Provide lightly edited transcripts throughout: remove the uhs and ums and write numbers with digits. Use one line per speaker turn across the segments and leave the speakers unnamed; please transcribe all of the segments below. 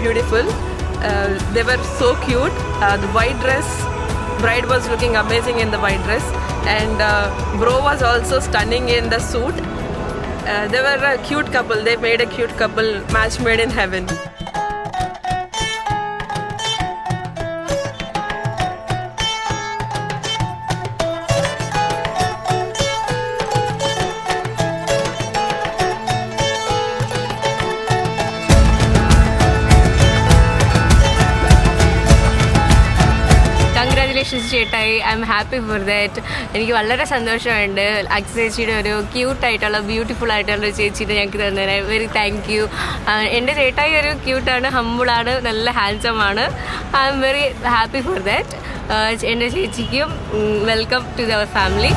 beautiful. They were so cute. The white dress, bride was looking amazing in the white dress, and bro was also stunning in the suit. They were a cute couple. They made a cute couple, match made in heaven.
ചേട്ടായി, I am happy for that. എനിക്ക് വളരെ സന്തോഷമുണ്ട്. ചേച്ചിയുടെ ഒരു ക്യൂട്ടായിട്ടുള്ള beautiful ആയിട്ടുള്ള ഒരു ചേച്ചിയുടെ ഞങ്ങൾക്ക് തന്നതിന് വെരി താങ്ക് യു. എൻ്റെ ചേട്ടായി ഒരു ക്യൂട്ടാണ്, ഹമ്പിളാണ്, നല്ല ഹാൻസം ആണ്. I am very happy for that. എൻ്റെ ചേച്ചിക്കും welcome to our family.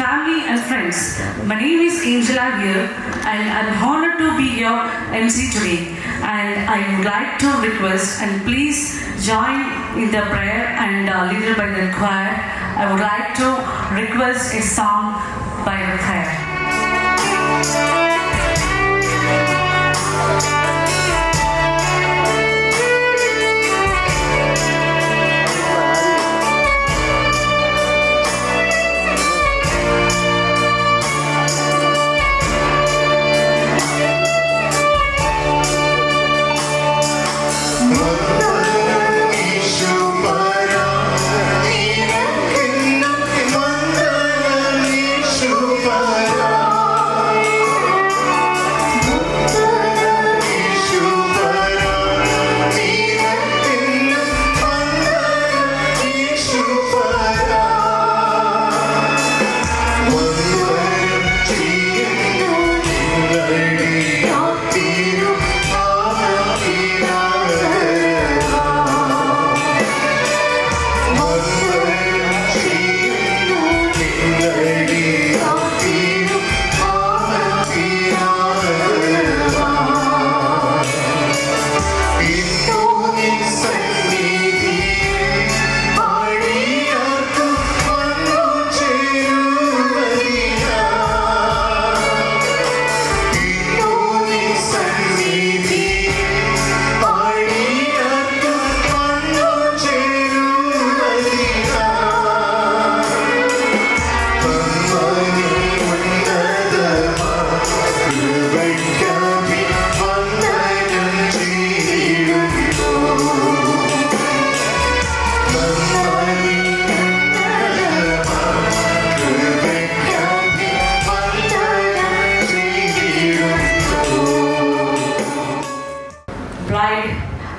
Family and friends, my name is Angela here, and I'm honored to be your MC today. And I would like to request, and please join in the prayer and leaded by the choir. I would like to request a song by the choir.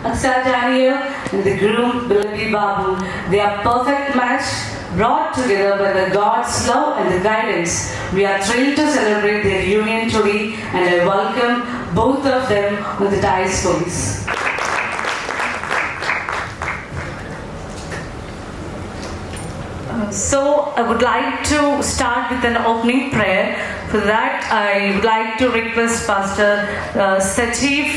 Aksarjaniya and the groom Bilali Babu, they are perfect match brought together by the God's love and the guidance. We are thrilled to celebrate their union today, and I welcome both of them on the dais, please. So I would like to start with an opening prayer. For that, I would like to request Pastor Sajeev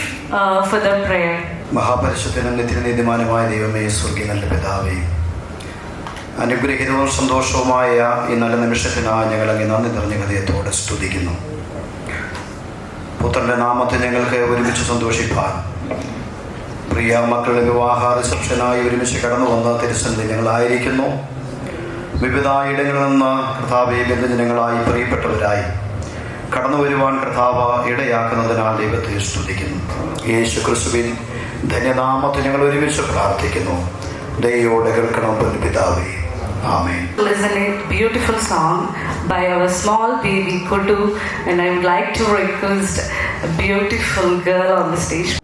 for the prayer.
മഹാപരിശുദ്ധനും നിത്യനീതിമാനുമായ ദൈവമേ, സ്വർഗ്ഗങ്ങളുടെ പിതാവേ, അനുഗ്രഹീതവും സന്തോഷവുമായ ഈ നല്ല നിമിഷത്തിനായി ഞങ്ങൾ അങ്ങ് നന്ദി നിറഞ്ഞ ഹൃദയത്തോടെ സ്തുതിക്കുന്നു. പുത്രൻ്റെ നാമത്തിൽ ഞങ്ങൾക്ക് ഒരുമിച്ച് സന്തോഷിപ്പാൻ, പ്രിയ മക്കളുടെ വിവാഹ റിസപ്ഷനായി ഒരുമിച്ച് കടന്നു വന്ന തിരുസന്നിധി ഞങ്ങളായിരിക്കുന്നു. വിവിധ ഇടങ്ങളിൽ നിന്ന് കർത്താവെ ബന്ധജനങ്ങളായി പ്രിയപ്പെട്ടവരായി കടന്നു വരുവാൻ കർത്താവ് ഇടയാക്കുന്നതിനാൽ ദൈവത്തെ സ്തുതിക്കുന്നു. യേശു ക്രിസ്തുവിൻ ധന്യനാമത്തിൽ ഞങ്ങൾ ഒരുമിച്ച് പ്രാർത്ഥിക്കുന്നു. ദൈവയോടെ കേൾക്കണം പിതാവേ, ആമേൻ.
Listen a beautiful song by our small baby Kudu, and I would like to request beautiful girl on the stage.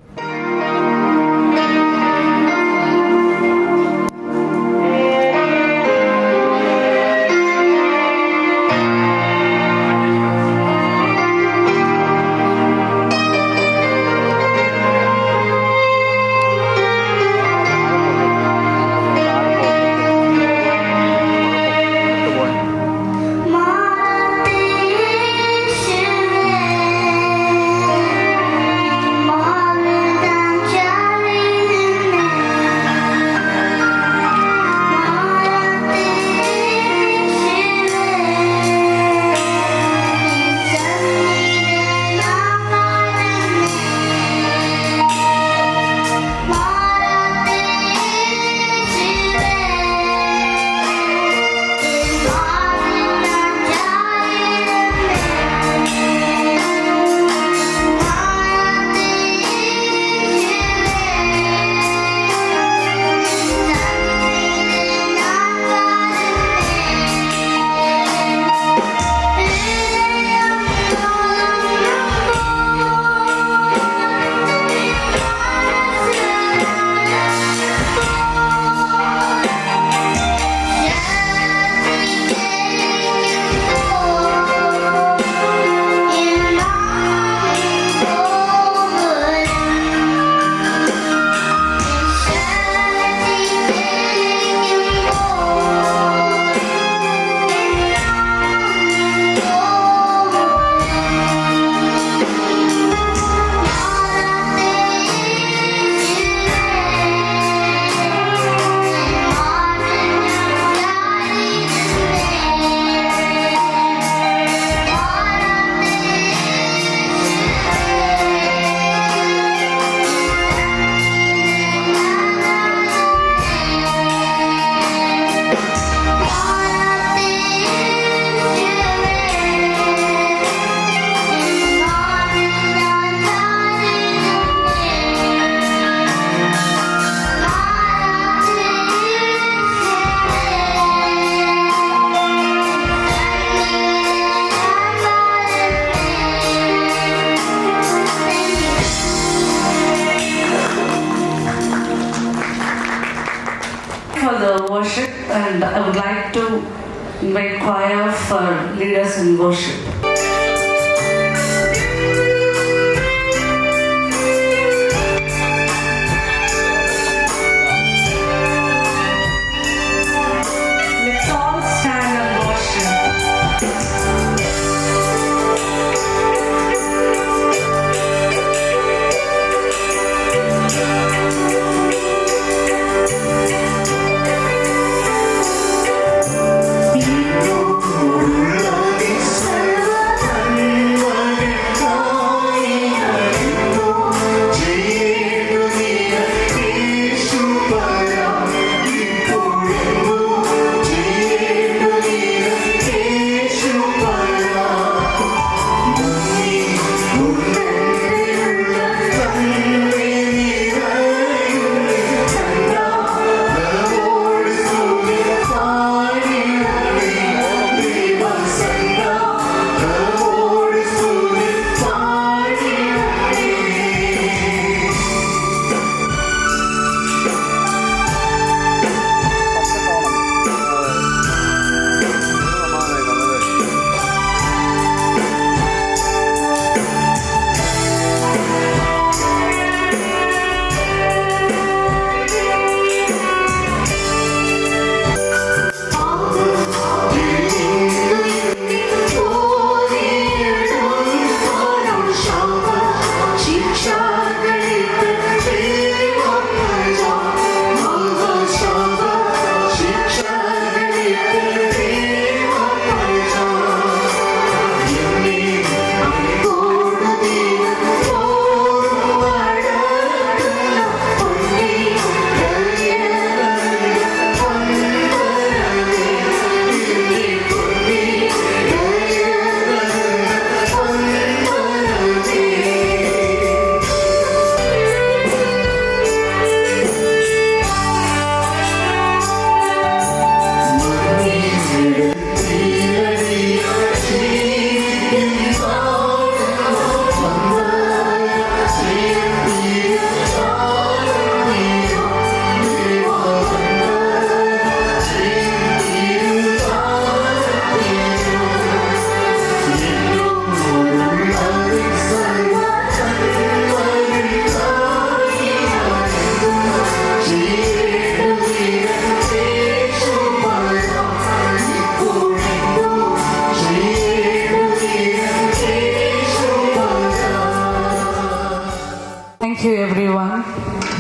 For the worship, and I would like to invite choir for leaders in worship. Let's all stand and worship.
Salva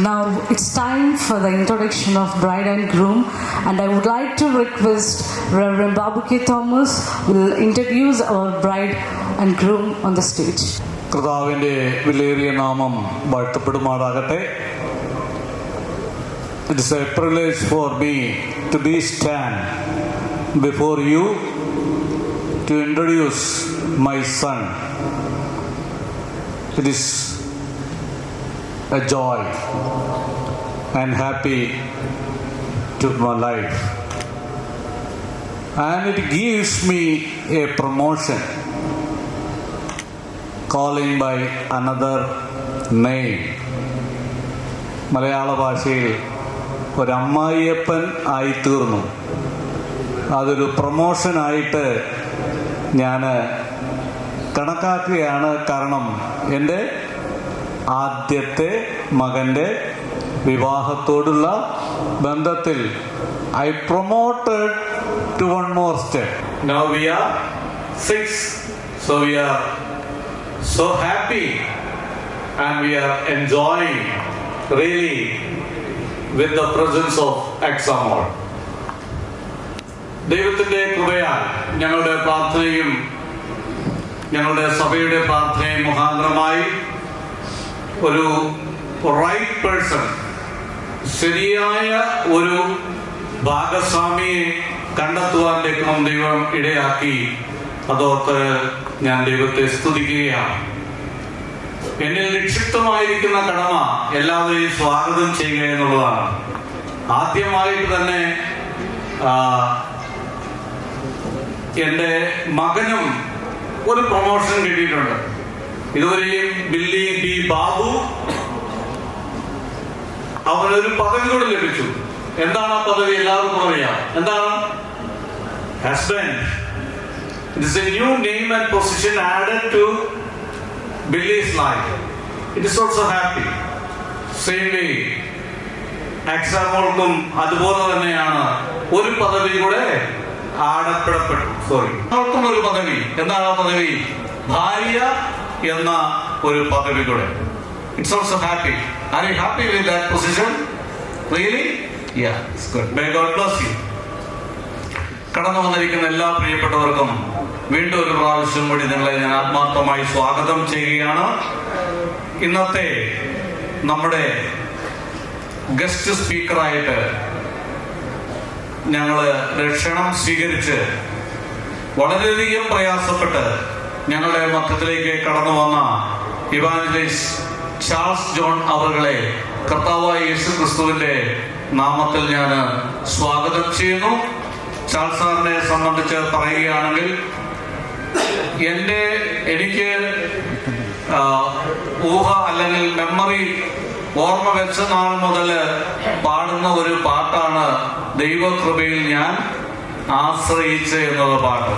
Now it's time for the introduction of bride and groom, and I would like to request Reverend Babu K. Thomas will introduce our bride and groom on the stage.
കർത്താവിൻ്റെ വിലയേറിയ നാമം വാഴ്ത്തപ്പെടുമാറാകട്ടെ. It is a privilege for me to be stand before you to introduce my son. It is a joy and happy to my life, and it gives me a promotion, calling by another name. മലയാള ഭാഷയിൽ ഒരമ്മായിയപ്പൻ ആയിത്തീർന്നു. അതൊരു പ്രൊമോഷനായിട്ട് ഞാൻ കണക്കാക്കുകയാണ്. കാരണം എൻ്റെ ആദ്യത്തെ മകൻ്റെ വിവാഹത്തോടുള്ള ബന്ധത്തിൽ I promoted to one more step. Now we are 6, so we are so happy and we are enjoying really with the presence of Examor. ദൈവത്തിൻ്റെ കൃപയാൽ ഞങ്ങളുടെ പ്രാർത്ഥനയും ഞങ്ങളുടെ സഭയുടെ പ്രാർത്ഥനയും മുഖാന്തരമായി ഒരു റൈറ്റ് പേഴ്സൺ, ശരിയായ ഒരു ഭാഗസ്വാമിയെ കണ്ടെത്തുവാൻ ദൈവം ഇടയാക്കി. അതോർത്ത് ഞാൻ ദൈവത്തെ സ്തുതിക്കുകയാണ്. എന്നിൽ നിക്ഷിപ്തമായിരിക്കുന്ന കടമ എല്ലാവരെയും സ്വാഗതം ചെയ്യുക എന്നുള്ളതാണ്. ആദ്യമായിട്ട് തന്നെ എൻ്റെ മകനും ഒരു പ്രൊമോഷൻ കിട്ടിയിട്ടുണ്ട്. ഇതുവരെയും ബില്ലി ബി ബാബു അവനൊരു പദവി കൂടെ ലഭിച്ചു. എന്താണ് ആ പദവി? എല്ലാവർക്കും അറിയാം. എന്താണ്? Husband. It is a new name and position added to Billy's life. It is also happy. Same way, എക്സാമോൾക്കും അതുപോലെ തന്നെയാണ് ഒരു പദവി കൂടെ ആടപ്പെടപ്പെട്ടു. അവൾക്കും ഒരു പദവി. എന്താണ് ആ പദവി? ഭാര്യ എന്ന ഒരു പദവി കൂടെ. It's also happy. Are you happy with that position? Really? Yeah, it's good. May God bless you. കടന്നു വന്നിരിക്കുന്ന എല്ലാ പ്രിയപ്പെട്ടവർക്കും വീണ്ടും ഒരു പ്രാവശ്യം കൂടി നിങ്ങളെ ഞാൻ ആത്മാർത്ഥമായി സ്വാഗതം ചെയ്യുകയാണ്. ഇന്നത്തെ നമ്മുടെ ഗസ്റ്റ് സ്പീക്കറായിട്ട് ഞങ്ങൾ ക്ഷണം സ്വീകരിച്ച് വളരെയധികം പ്രയാസപ്പെട്ട് ഞങ്ങളുടെ മധ്യത്തിലേക്ക് കടന്നു വന്ന ഇവാഞ്ചലിസ്റ്റ് ചാൾസ് ജോൺ അവരുടെ കർത്താവായ യേശു ക്രിസ്തുവിന്റെ നാമത്തിൽ ഞാൻ സ്വാഗതം ചെയ്യുന്നു. ചാൾസ് സാറിനെ സംബന്ധിച്ച് പറയുകയാണെങ്കിൽ എനിക്ക് ഊഹ അല്ലെങ്കിൽ മെമ്മറി ഓർമ്മ വെച്ച നാൾ മുതൽ പാടുന്ന ഒരു പാട്ടാണ് ദൈവകൃപയിൽ ഞാൻ ആശ്രയിച്ച് എന്നുള്ള പാട്ട്.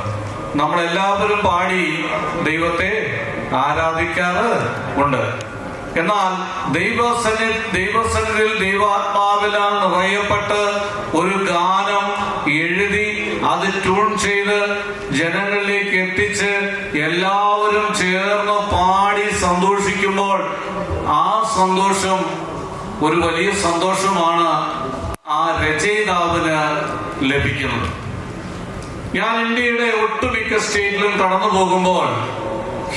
നമ്മളെല്ലാവരും പാടി ദൈവത്തെ ആരാധിക്കാറ് ഉണ്ട്. എന്നാൽ ദൈവസന്നിധിയിൽ ദൈവാത്മാവിലാൽ നിറയപ്പെട്ട് ഒരു ഗാനം എഴുതി അത് ട്യൂൺ ചെയ്ത് ജനങ്ങളിലേക്ക് എത്തിച്ച് എല്ലാവരും ചേർന്ന് പാടി സന്തോഷിക്കുമ്പോൾ ആ സന്തോഷം ഒരു വലിയ സന്തോഷമാണ് ആ രചയിതാവിന് ലഭിക്കുന്നത്. ഞാൻ ഇന്ത്യയുടെ ഒട്ടുമിക്ക സ്റ്റേറ്റിലും കടന്നു പോകുമ്പോൾ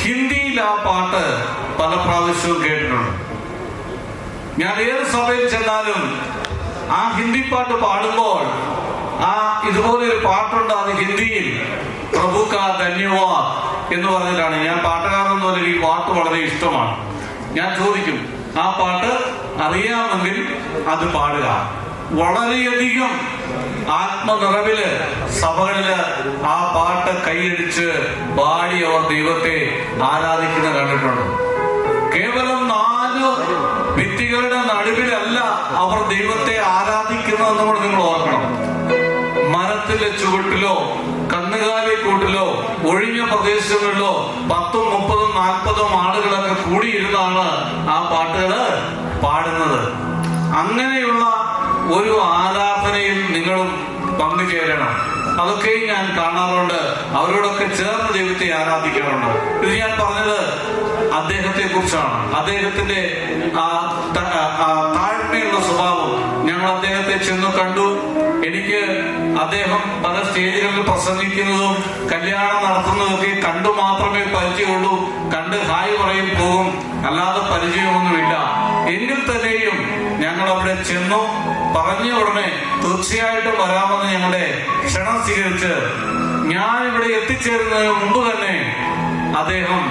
ഹിന്ദിയിൽ ആ പാട്ട് പല പ്രാവശ്യവും കേട്ടിട്ടുണ്ട്. ഞാൻ ഏത് സഭയിൽ ചെന്നാലും ആ ഹിന്ദി പാട്ട് പാടുമ്പോൾ ഇതുപോലെ ഒരു പാട്ടുണ്ട്, അത് ഹിന്ദിയിൽ പ്രഭു കാ ധന്യവാദ് എന്ന് പറഞ്ഞിട്ടാണ്. ഞാൻ പാട്ടുകാരനെന്ന് പറഞ്ഞാൽ ഈ പാട്ട് വളരെ ഇഷ്ടമാണ്. ഞാൻ ചോദിക്കും, ആ പാട്ട് അറിയാമെങ്കിൽ അത് പാടുക. വളരെയധികം ആത്മനിറവില് സഭകളില് ആ പാട്ട് കൈയടിച്ച് പാടി അവർ ദൈവത്തെ ആരാധിക്കുന്ന കണ്ടിട്ടുണ്ട്. കേവലം 4 ഭിത്തികളുടെ നടുവിലല്ല അവർ ദൈവത്തെ ആരാധിക്കുന്നതെന്ന് കൂടെ നിങ്ങൾ ഓർക്കണം. മരത്തിലെ ചുവട്ടിലോ കന്നുകാലിക്കൂട്ടിലോ ഒഴിഞ്ഞ പ്രദേശങ്ങളിലോ 10, 30, 40 ആളുകളൊക്കെ കൂടിയിരുന്നാണ് ആ പാട്ടുകള് പാടുന്നത്. അങ്ങനെയുള്ള ഒരു ആരാധനയിൽ നിങ്ങളും പങ്കുചേരണം. അതൊക്കെയും ഞാൻ കാണാറുണ്ട്. അവരോടൊക്കെ ചേർന്ന് ദൈവത്തെ ആരാധിക്കാറുണ്ട്. ഇത് ഞാൻ പറഞ്ഞത് അദ്ദേഹത്തെ കുറിച്ചാണ്. അദ്ദേഹത്തിന്റെ താഴ്മയുള്ള സ്വഭാവം ഞങ്ങൾ അദ്ദേഹത്തെ ചെന്ന് കണ്ടു. എനിക്ക് അദ്ദേഹം പല സ്റ്റേജുകളിൽ പ്രസംഗിക്കുന്നതും കല്യാണം നടത്തുന്നതൊക്കെ കണ്ടു മാത്രമേ പരിചയമുള്ളൂ. കണ്ട് ഹായ് പറയും പോകും, അല്ലാതെ പരിചയമൊന്നുമില്ല. എങ്കിൽ തന്നെയും ഞങ്ങൾ അവിടെ ചെന്നു. പറഞ്ഞ ഉടനെ തീർച്ചയായിട്ടും വരാമെന്ന് ഞങ്ങളുടെ ക്ഷണം സ്വീകരിച്ച് ഞാൻ ഇവിടെ എത്തിച്ചേരുന്നതിന് മുമ്പ് തന്നെ അദ്ദേഹം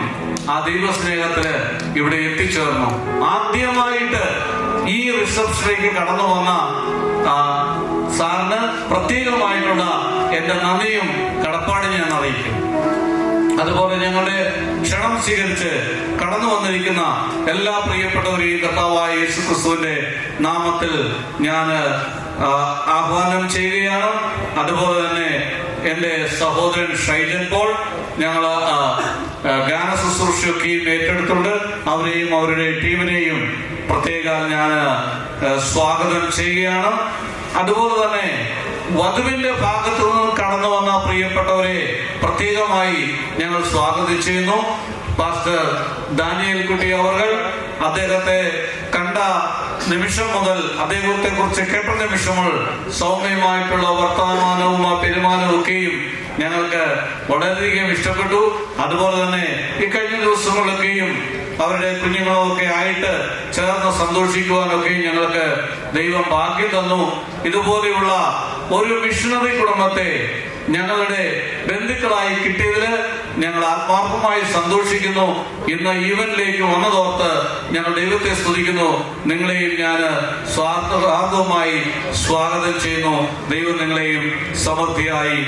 ആ ദൈവസ്നേഹത്തില് ഇവിടെ എത്തിച്ചേർന്നു. ആദ്യമായിട്ട് ഈ റിസപ്ഷനിലേക്ക് കടന്നു വന്ന സാറിന് പ്രത്യേകമായിട്ടുള്ള എന്റെ നന്ദിയും കടപ്പാടും ഞാൻ അറിയിക്കും. അതുപോലെ ഞങ്ങളുടെ ക്ഷണം സ്വീകരിച്ച് കടന്നു വന്നിരിക്കുന്ന എല്ലാ പ്രിയപ്പെട്ടവരെയും കർത്താവായ യേശു ക്രിസ്തുവിന്റെ നാമത്തിൽ ഞാൻ ആഹ്വാനം ചെയ്യുകയാണ്. അതുപോലെ തന്നെ എൻ്റെ സഹോദരൻ ഷൈജൻ പോൾ ഞങ്ങൾ ഗാന ശുശ്രൂഷയൊക്കെയും ഏറ്റെടുത്തുണ്ട്. അവരെയും അവരുടെ ടീമിനെയും പ്രത്യേകം ഞാൻ സ്വാഗതം ചെയ്യുകയാണ്. അതുപോലെ തന്നെ വധുവിന്റെ ഭാഗത്തു നിന്ന് കടന്നു വന്ന പ്രിയപ്പെട്ടവരെ പ്രത്യേകമായി ഞങ്ങൾ സ്വാഗതം ചെയ്യുന്നു. പാസ്റ്റർ ദാനിയേൽ കുട്ടി അവർ അദ്ദേഹത്തെ കണ്ട നിമിഷം മുതൽ, അദ്ദേഹത്തെ കുറിച്ച് കേട്ട നിമിഷം മുതൽ സൗമ്യമായിട്ടുള്ള വർത്തമാനവും ആ പെരുമാനവും ഒക്കെയും ഞങ്ങൾക്ക് വളരെയധികം ഇഷ്ടപ്പെട്ടു. അതുപോലെ തന്നെ ഇക്കഴിഞ്ഞ ദിവസങ്ങളിലൊക്കെയും അവരുടെ കുഞ്ഞുങ്ങളൊക്കെ ആയിട്ട് ചേർന്ന് സന്തോഷിക്കുവാനൊക്കെയും ഞങ്ങൾക്ക് ദൈവം ഭാഗ്യം തന്നു. ഇതുപോലെയുള്ള ഒരു മിഷണറി കുടുംബത്തെ ഞങ്ങളുടെ ബന്ധുക്കളായി കിട്ടിയതിൽ ഞങ്ങൾ ആത്മാർത്ഥമായി സന്തോഷിക്കുന്നു. ഇന്ന് ഈവനിലേക്ക് വന്നതോർത്ത് ഞങ്ങൾ ദൈവത്തെ സ്തുതിക്കുന്നു. നിങ്ങളെയും ഞാൻ സ്വാർത്ഥമായി സ്വാഗതം ചെയ്യുന്നു. ദൈവം നിങ്ങളെയും സമൃദ്ധിയായി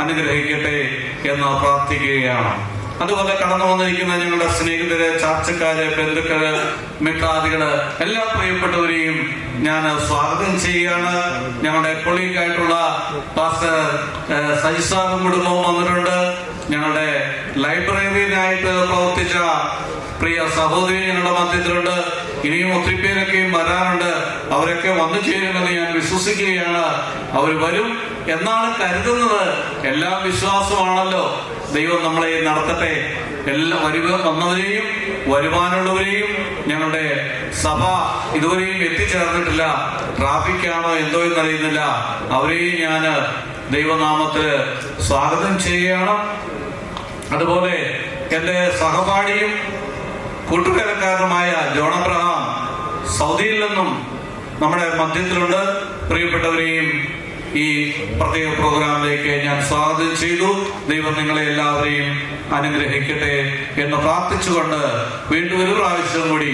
അനുഗ്രഹിക്കട്ടെ എന്ന് പ്രാർത്ഥിക്കുകയാണ്. അതുപോലെ കടന്നു വന്നിരിക്കുന്ന ഞങ്ങളുടെ സ്നേഹിതര്, ചാർച്ചക്കാര്, ബന്ധുക്കള്, മിത്രാദികള്, എല്ലാ പ്രിയപ്പെട്ടവരെയും ഞാൻ സ്വാഗതം ചെയ്യുകയാണ്. ഞങ്ങളുടെ കൊളീഗായിട്ടുള്ള പാസ്റ്റർ സജിസാറും കുടുംബവും വന്നിട്ടുണ്ട്. ഞങ്ങളുടെ ലൈബ്രറിയനായിട്ട് പ്രവർത്തിച്ച പ്രിയ സഹോദരി ഞങ്ങളുടെ മധ്യത്തിലുണ്ട്. ഇനിയും ഒത്തിരി പേരൊക്കെയും വരാനുണ്ട്. അവരൊക്കെ വന്നു ചേരുമെന്ന് ഞാൻ വിശ്വസിക്കുകയാണ്. അവർ വരും എന്നാണ് കരുതുന്നത്. എല്ലാം വിശ്വാസമാണല്ലോ. ദൈവം നമ്മളെ നടത്തട്ടെ. എല്ലാ വന്നവരെയും വരുവാനുള്ളവരെയും ഞങ്ങളുടെ സഭ ഇതുവരെയും എത്തിച്ചേർന്നിട്ടില്ല. ട്രാഫിക്കാണോ എന്തോ എന്നറിയുന്നില്ല. അവരെയും ഞാൻ ദൈവനാമത്തിൽ സ്വാഗതം ചെയ്യുകയാണ്. അതുപോലെ എൻ്റെ സഹപാഠിയും കൂട്ടുകാരക്കാരനുമായ ജോൺ അബ്രഹാം സൗദിയിൽ നിന്നും നമ്മുടെ മധ്യത്തിലുണ്ട്. പ്രിയപ്പെട്ടവരെയും ഈ പ്രത്യേക പ്രോഗ്രാമിലേക്ക് ഞാൻ സ്വാഗതം ചെയ്തു. ദൈവം നിങ്ങളെ എല്ലാവരെയും അനുഗ്രഹിക്കട്ടെ എന്ന് പ്രാർത്ഥിച്ചുകൊണ്ട് വീണ്ടും ഒരു പ്രാവശ്യം കൂടി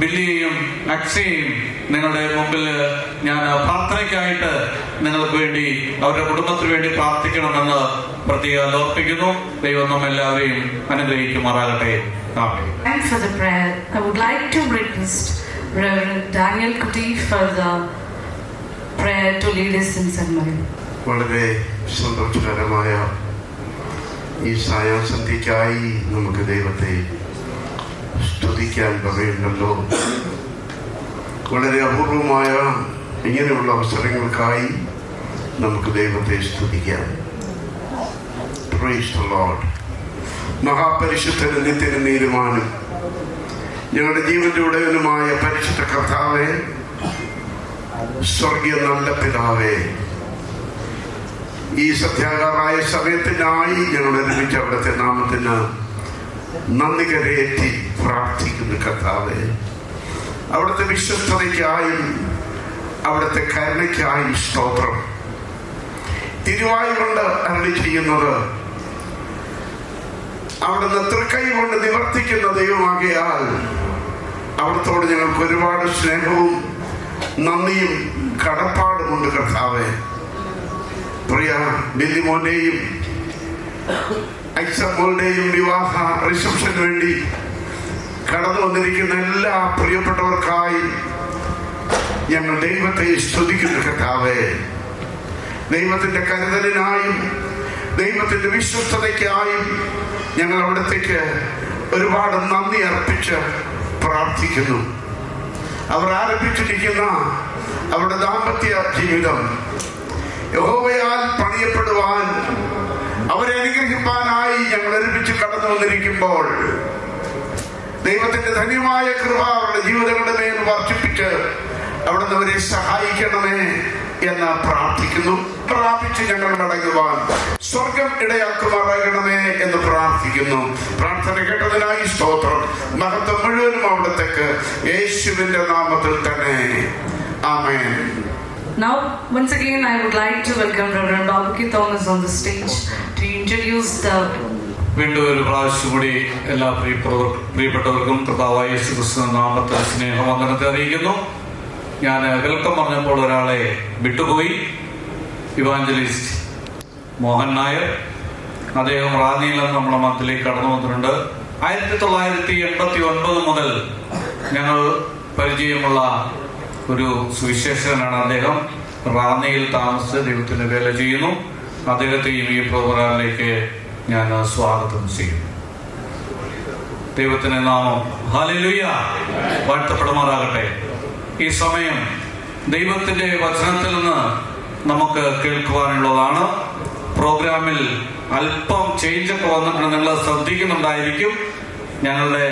ബില്ലിയെയും അക്സയെയും നിങ്ങളുടെ മുമ്പിൽ ഞാൻ പ്രാർത്ഥനയ്ക്കായിട്ട് നിങ്ങൾക്ക് വേണ്ടി, അവരുടെ കുടുംബത്തിന് വേണ്ടി പ്രാർത്ഥിക്കണമെന്ന് പ്രത്യേകം ഓർപ്പിക്കുന്നു. ദൈവം നമ്മെല്ലാവരെയും അനുഗ്രഹിക്കുമാറാകട്ടെ.
And for the prayer, I would like to request Reverend Daniel Kuti for the prayer to lead us in ceremony.
വളരെ സന്തോഷകരമായ ഈ സായാസന്ധ്യയ്ക്കായി നമുക്ക് ദൈവത്തെ സ്തുതിക്കാൻ പറയുന്നല്ലോ. വളരെ അപൂർവമായ ഇങ്ങനെയുള്ള അവസരങ്ങൾക്കായി നമുക്ക് ദൈവത്തെ സ്തുതിക്കാം. Praise the Lord. മഹാപരിശുദ്ധനും നിത്യനും നീതിമാനും ഞങ്ങളുടെ ജീവന്റെ ഉടയനുമായ പരിശുദ്ധ കർത്താവേ, സ്വർഗീയ നല്ല പിതാവേ, ഈ സത്യാകാരായ സമയത്തിനായി ഞങ്ങൾ ഒരുമിച്ച് അവിടുത്തെ നാമത്തിന് നന്ദി കരയേറ്റി പ്രാർത്ഥിക്കുന്നു. കർത്താവേ, അവിടുത്തെ വിശ്വസ്തതയ്ക്കായും അവിടുത്തെ കരുണയ്ക്കായും സ്തോത്രം. തിരുവായി കൊണ്ട് അരുളി ചെയ്യുന്നത് അവിടുന്ന് തൃക്കൈ കൊണ്ട് നിവർത്തിക്കുന്ന ദൈവമാകയാൽ അവിടുത്തോട് ഞങ്ങൾക്ക് ഒരുപാട് സ്നേഹവും നന്ദിയും കടപ്പാടുമുണ്ട്. കർത്താവേ, പ്രിയ ബില്ലിമോന്റെയും ഐസമോളുടെയും വിവാഹ റിസപ്ഷന് വേണ്ടി കടന്നു വന്നിരിക്കുന്ന എല്ലാ പ്രിയപ്പെട്ടവർക്കായി ഞങ്ങൾ ദൈവത്തെ സ്തുതിക്കുന്നു. കർത്താവേ, ദൈവത്തിന്റെ കരുതലിനായും ദൈവത്തിന്റെ വിശ്വസ്തതയ്ക്കായും ഞങ്ങൾ അവിടത്തേക്ക് ഒരുപാട് നന്ദി അർപ്പിച്ച് പ്രാർത്ഥിക്കുന്നു. അവർ ആരംഭിച്ചിരിക്കുന്ന അവരുടെ ദാമ്പത്യ ജീവിതം യഹോവയാൽ പണിയപ്പെടുവാൻ, അവരെ അനുഗ്രഹിപ്പാനായി ഞങ്ങൾ ഒരുമിച്ച് കടന്നു വന്നിരിക്കുമ്പോൾ ദൈവത്തിന്റെ ധന്യമായ കൃപ അവരുടെ ജീവിതങ്ങളുടെ മേൽ വർദ്ധിപ്പിച്ച് അവിടുന്ന് അവരെ സഹായിക്കണമേ എന്ന് പ്രാർത്ഥിക്കുന്നു. പ്രാപിച്ച് ഞങ്ങൾ മടങ്ങുവാൻ സ്വർഗം ഇടയാക്കുമാറാകണമേ എന്ന് പ്രാർത്ഥിക്കുന്നു. പ്രാർത്ഥന കേട്ടതിനായി സ്തോത്രം. മഹത്വം മുഴുവനും അവിടത്തേക്ക് യേശുവിന്റെ നാമത്തിൽ തന്നെ. ആമേൻ.
Now, once again, I would like to welcome Reverend Babuki Thomas on the stage to introduce the.
വീണ്ടും ഒരു പ്രാവശ്യം കൂടി എല്ലാ പ്രിയപ്പെട്ടവർക്കും കർത്താവായ യേശു ക്രിസ്തുവിന്റെ നാമത്തിൽ സ്നേഹവന്ദനത്തെ അറിയിക്കുന്നു. ഞാൻ വെൽക്കം പറഞ്ഞപ്പോൾ ഒരാളെ വിട്ടുപോയി. ഇവാഞ്ചലിസ്റ്റ് മോഹൻ നായർ, അദ്ദേഹം റാന്നിയിൽ നിന്ന് നമ്മുടെ മതത്തിലേക്ക് കടന്നു വന്നിട്ടുണ്ട്. 1989 മുതൽ ഞങ്ങൾ പരിചയമുള്ള ഒരു സുവിശേഷകനാണ് അദ്ദേഹം. റാന്നിയിൽ താമസിച്ച് ദൈവത്തിന് വേല ചെയ്യുന്നു. അദ്ദേഹത്തെയും ഈ പ്രോഗ്രാമിലേക്ക് ഞാൻ സ്വാഗതം ചെയ്യുന്നു. ദൈവത്തിന്റെ നാമം ഹല്ലേലൂയ വാഴ്ത്തപ്പെടുമാറാകട്ടെ. ഈ സമയം ദൈവത്തിന്റെ വചനത്തിൽ നിന്ന് നമുക്ക് കേൾക്കുവാനുള്ളതാണ്. പ്രോഗ്രാമിൽ അല്പം ചേഞ്ചൊക്കെ വന്നിട്ടുണ്ട്. നിങ്ങൾ ശ്രദ്ധിക്കുന്നുണ്ടായിരിക്കും. ഞങ്ങളുടെ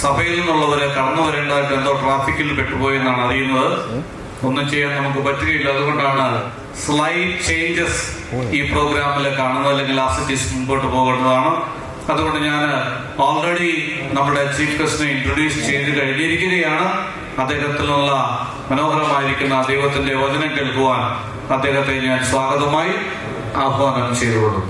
സഭയിൽ നിന്നുള്ളവരെ കടന്നു വരേണ്ടതായിട്ട് എന്തോ ട്രാഫിക്കിൽ പെട്ടുപോയി എന്നാണ് അറിയുന്നത്. ഒന്നും ചെയ്യാൻ നമുക്ക് പറ്റുകയില്ല. അതുകൊണ്ടാണ് സ്ലൈഡ് ചേഞ്ചസ് ഈ പ്രോഗ്രാമിൽ കാണുന്നത്. അല്ലെങ്കിൽ ആസിറ്റീസ് മുമ്പോട്ട് പോകേണ്ടതാണ്. അതുകൊണ്ട് ഞാൻ ഓൾറെഡി നമ്മുടെ ചീഫ് ഗസ്റ്റിനെ ഇൻട്രൊഡ്യൂസ് ചെയ്ത് കഴിഞ്ഞിരിക്കുകയാണ്. അദ്ദേഹത്തിനുള്ള മനോഹരമായിരിക്കുന്ന ദൈവത്തിന്റെ വചനം കേൾക്കുവാൻ അദ്ദേഹത്തെ ഞാൻ സ്വാഗതമായി ആഹ്വാനം ചെയ്തുകൊള്ളും.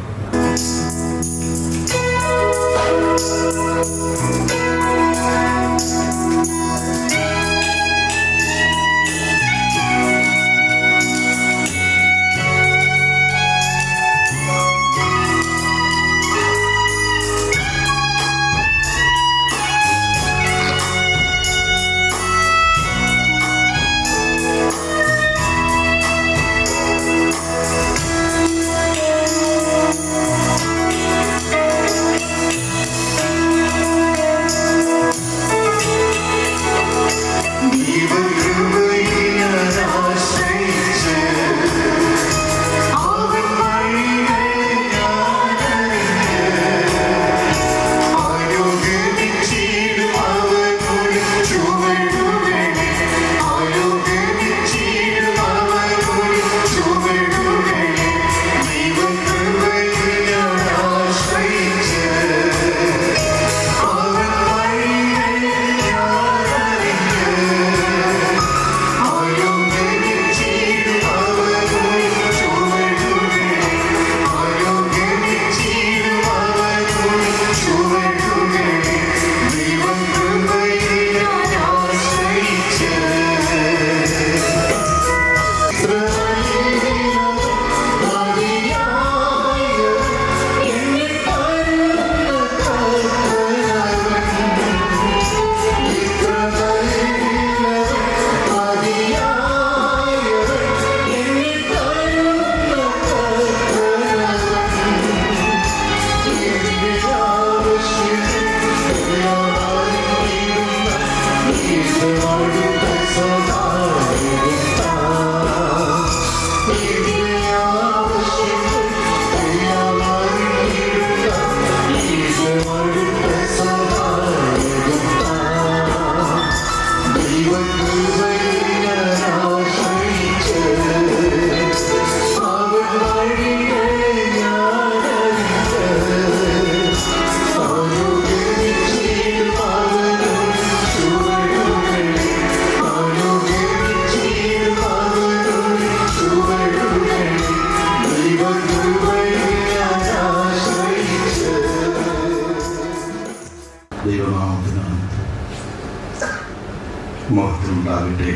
മഹത്വമുണ്ടാകട്ടെ.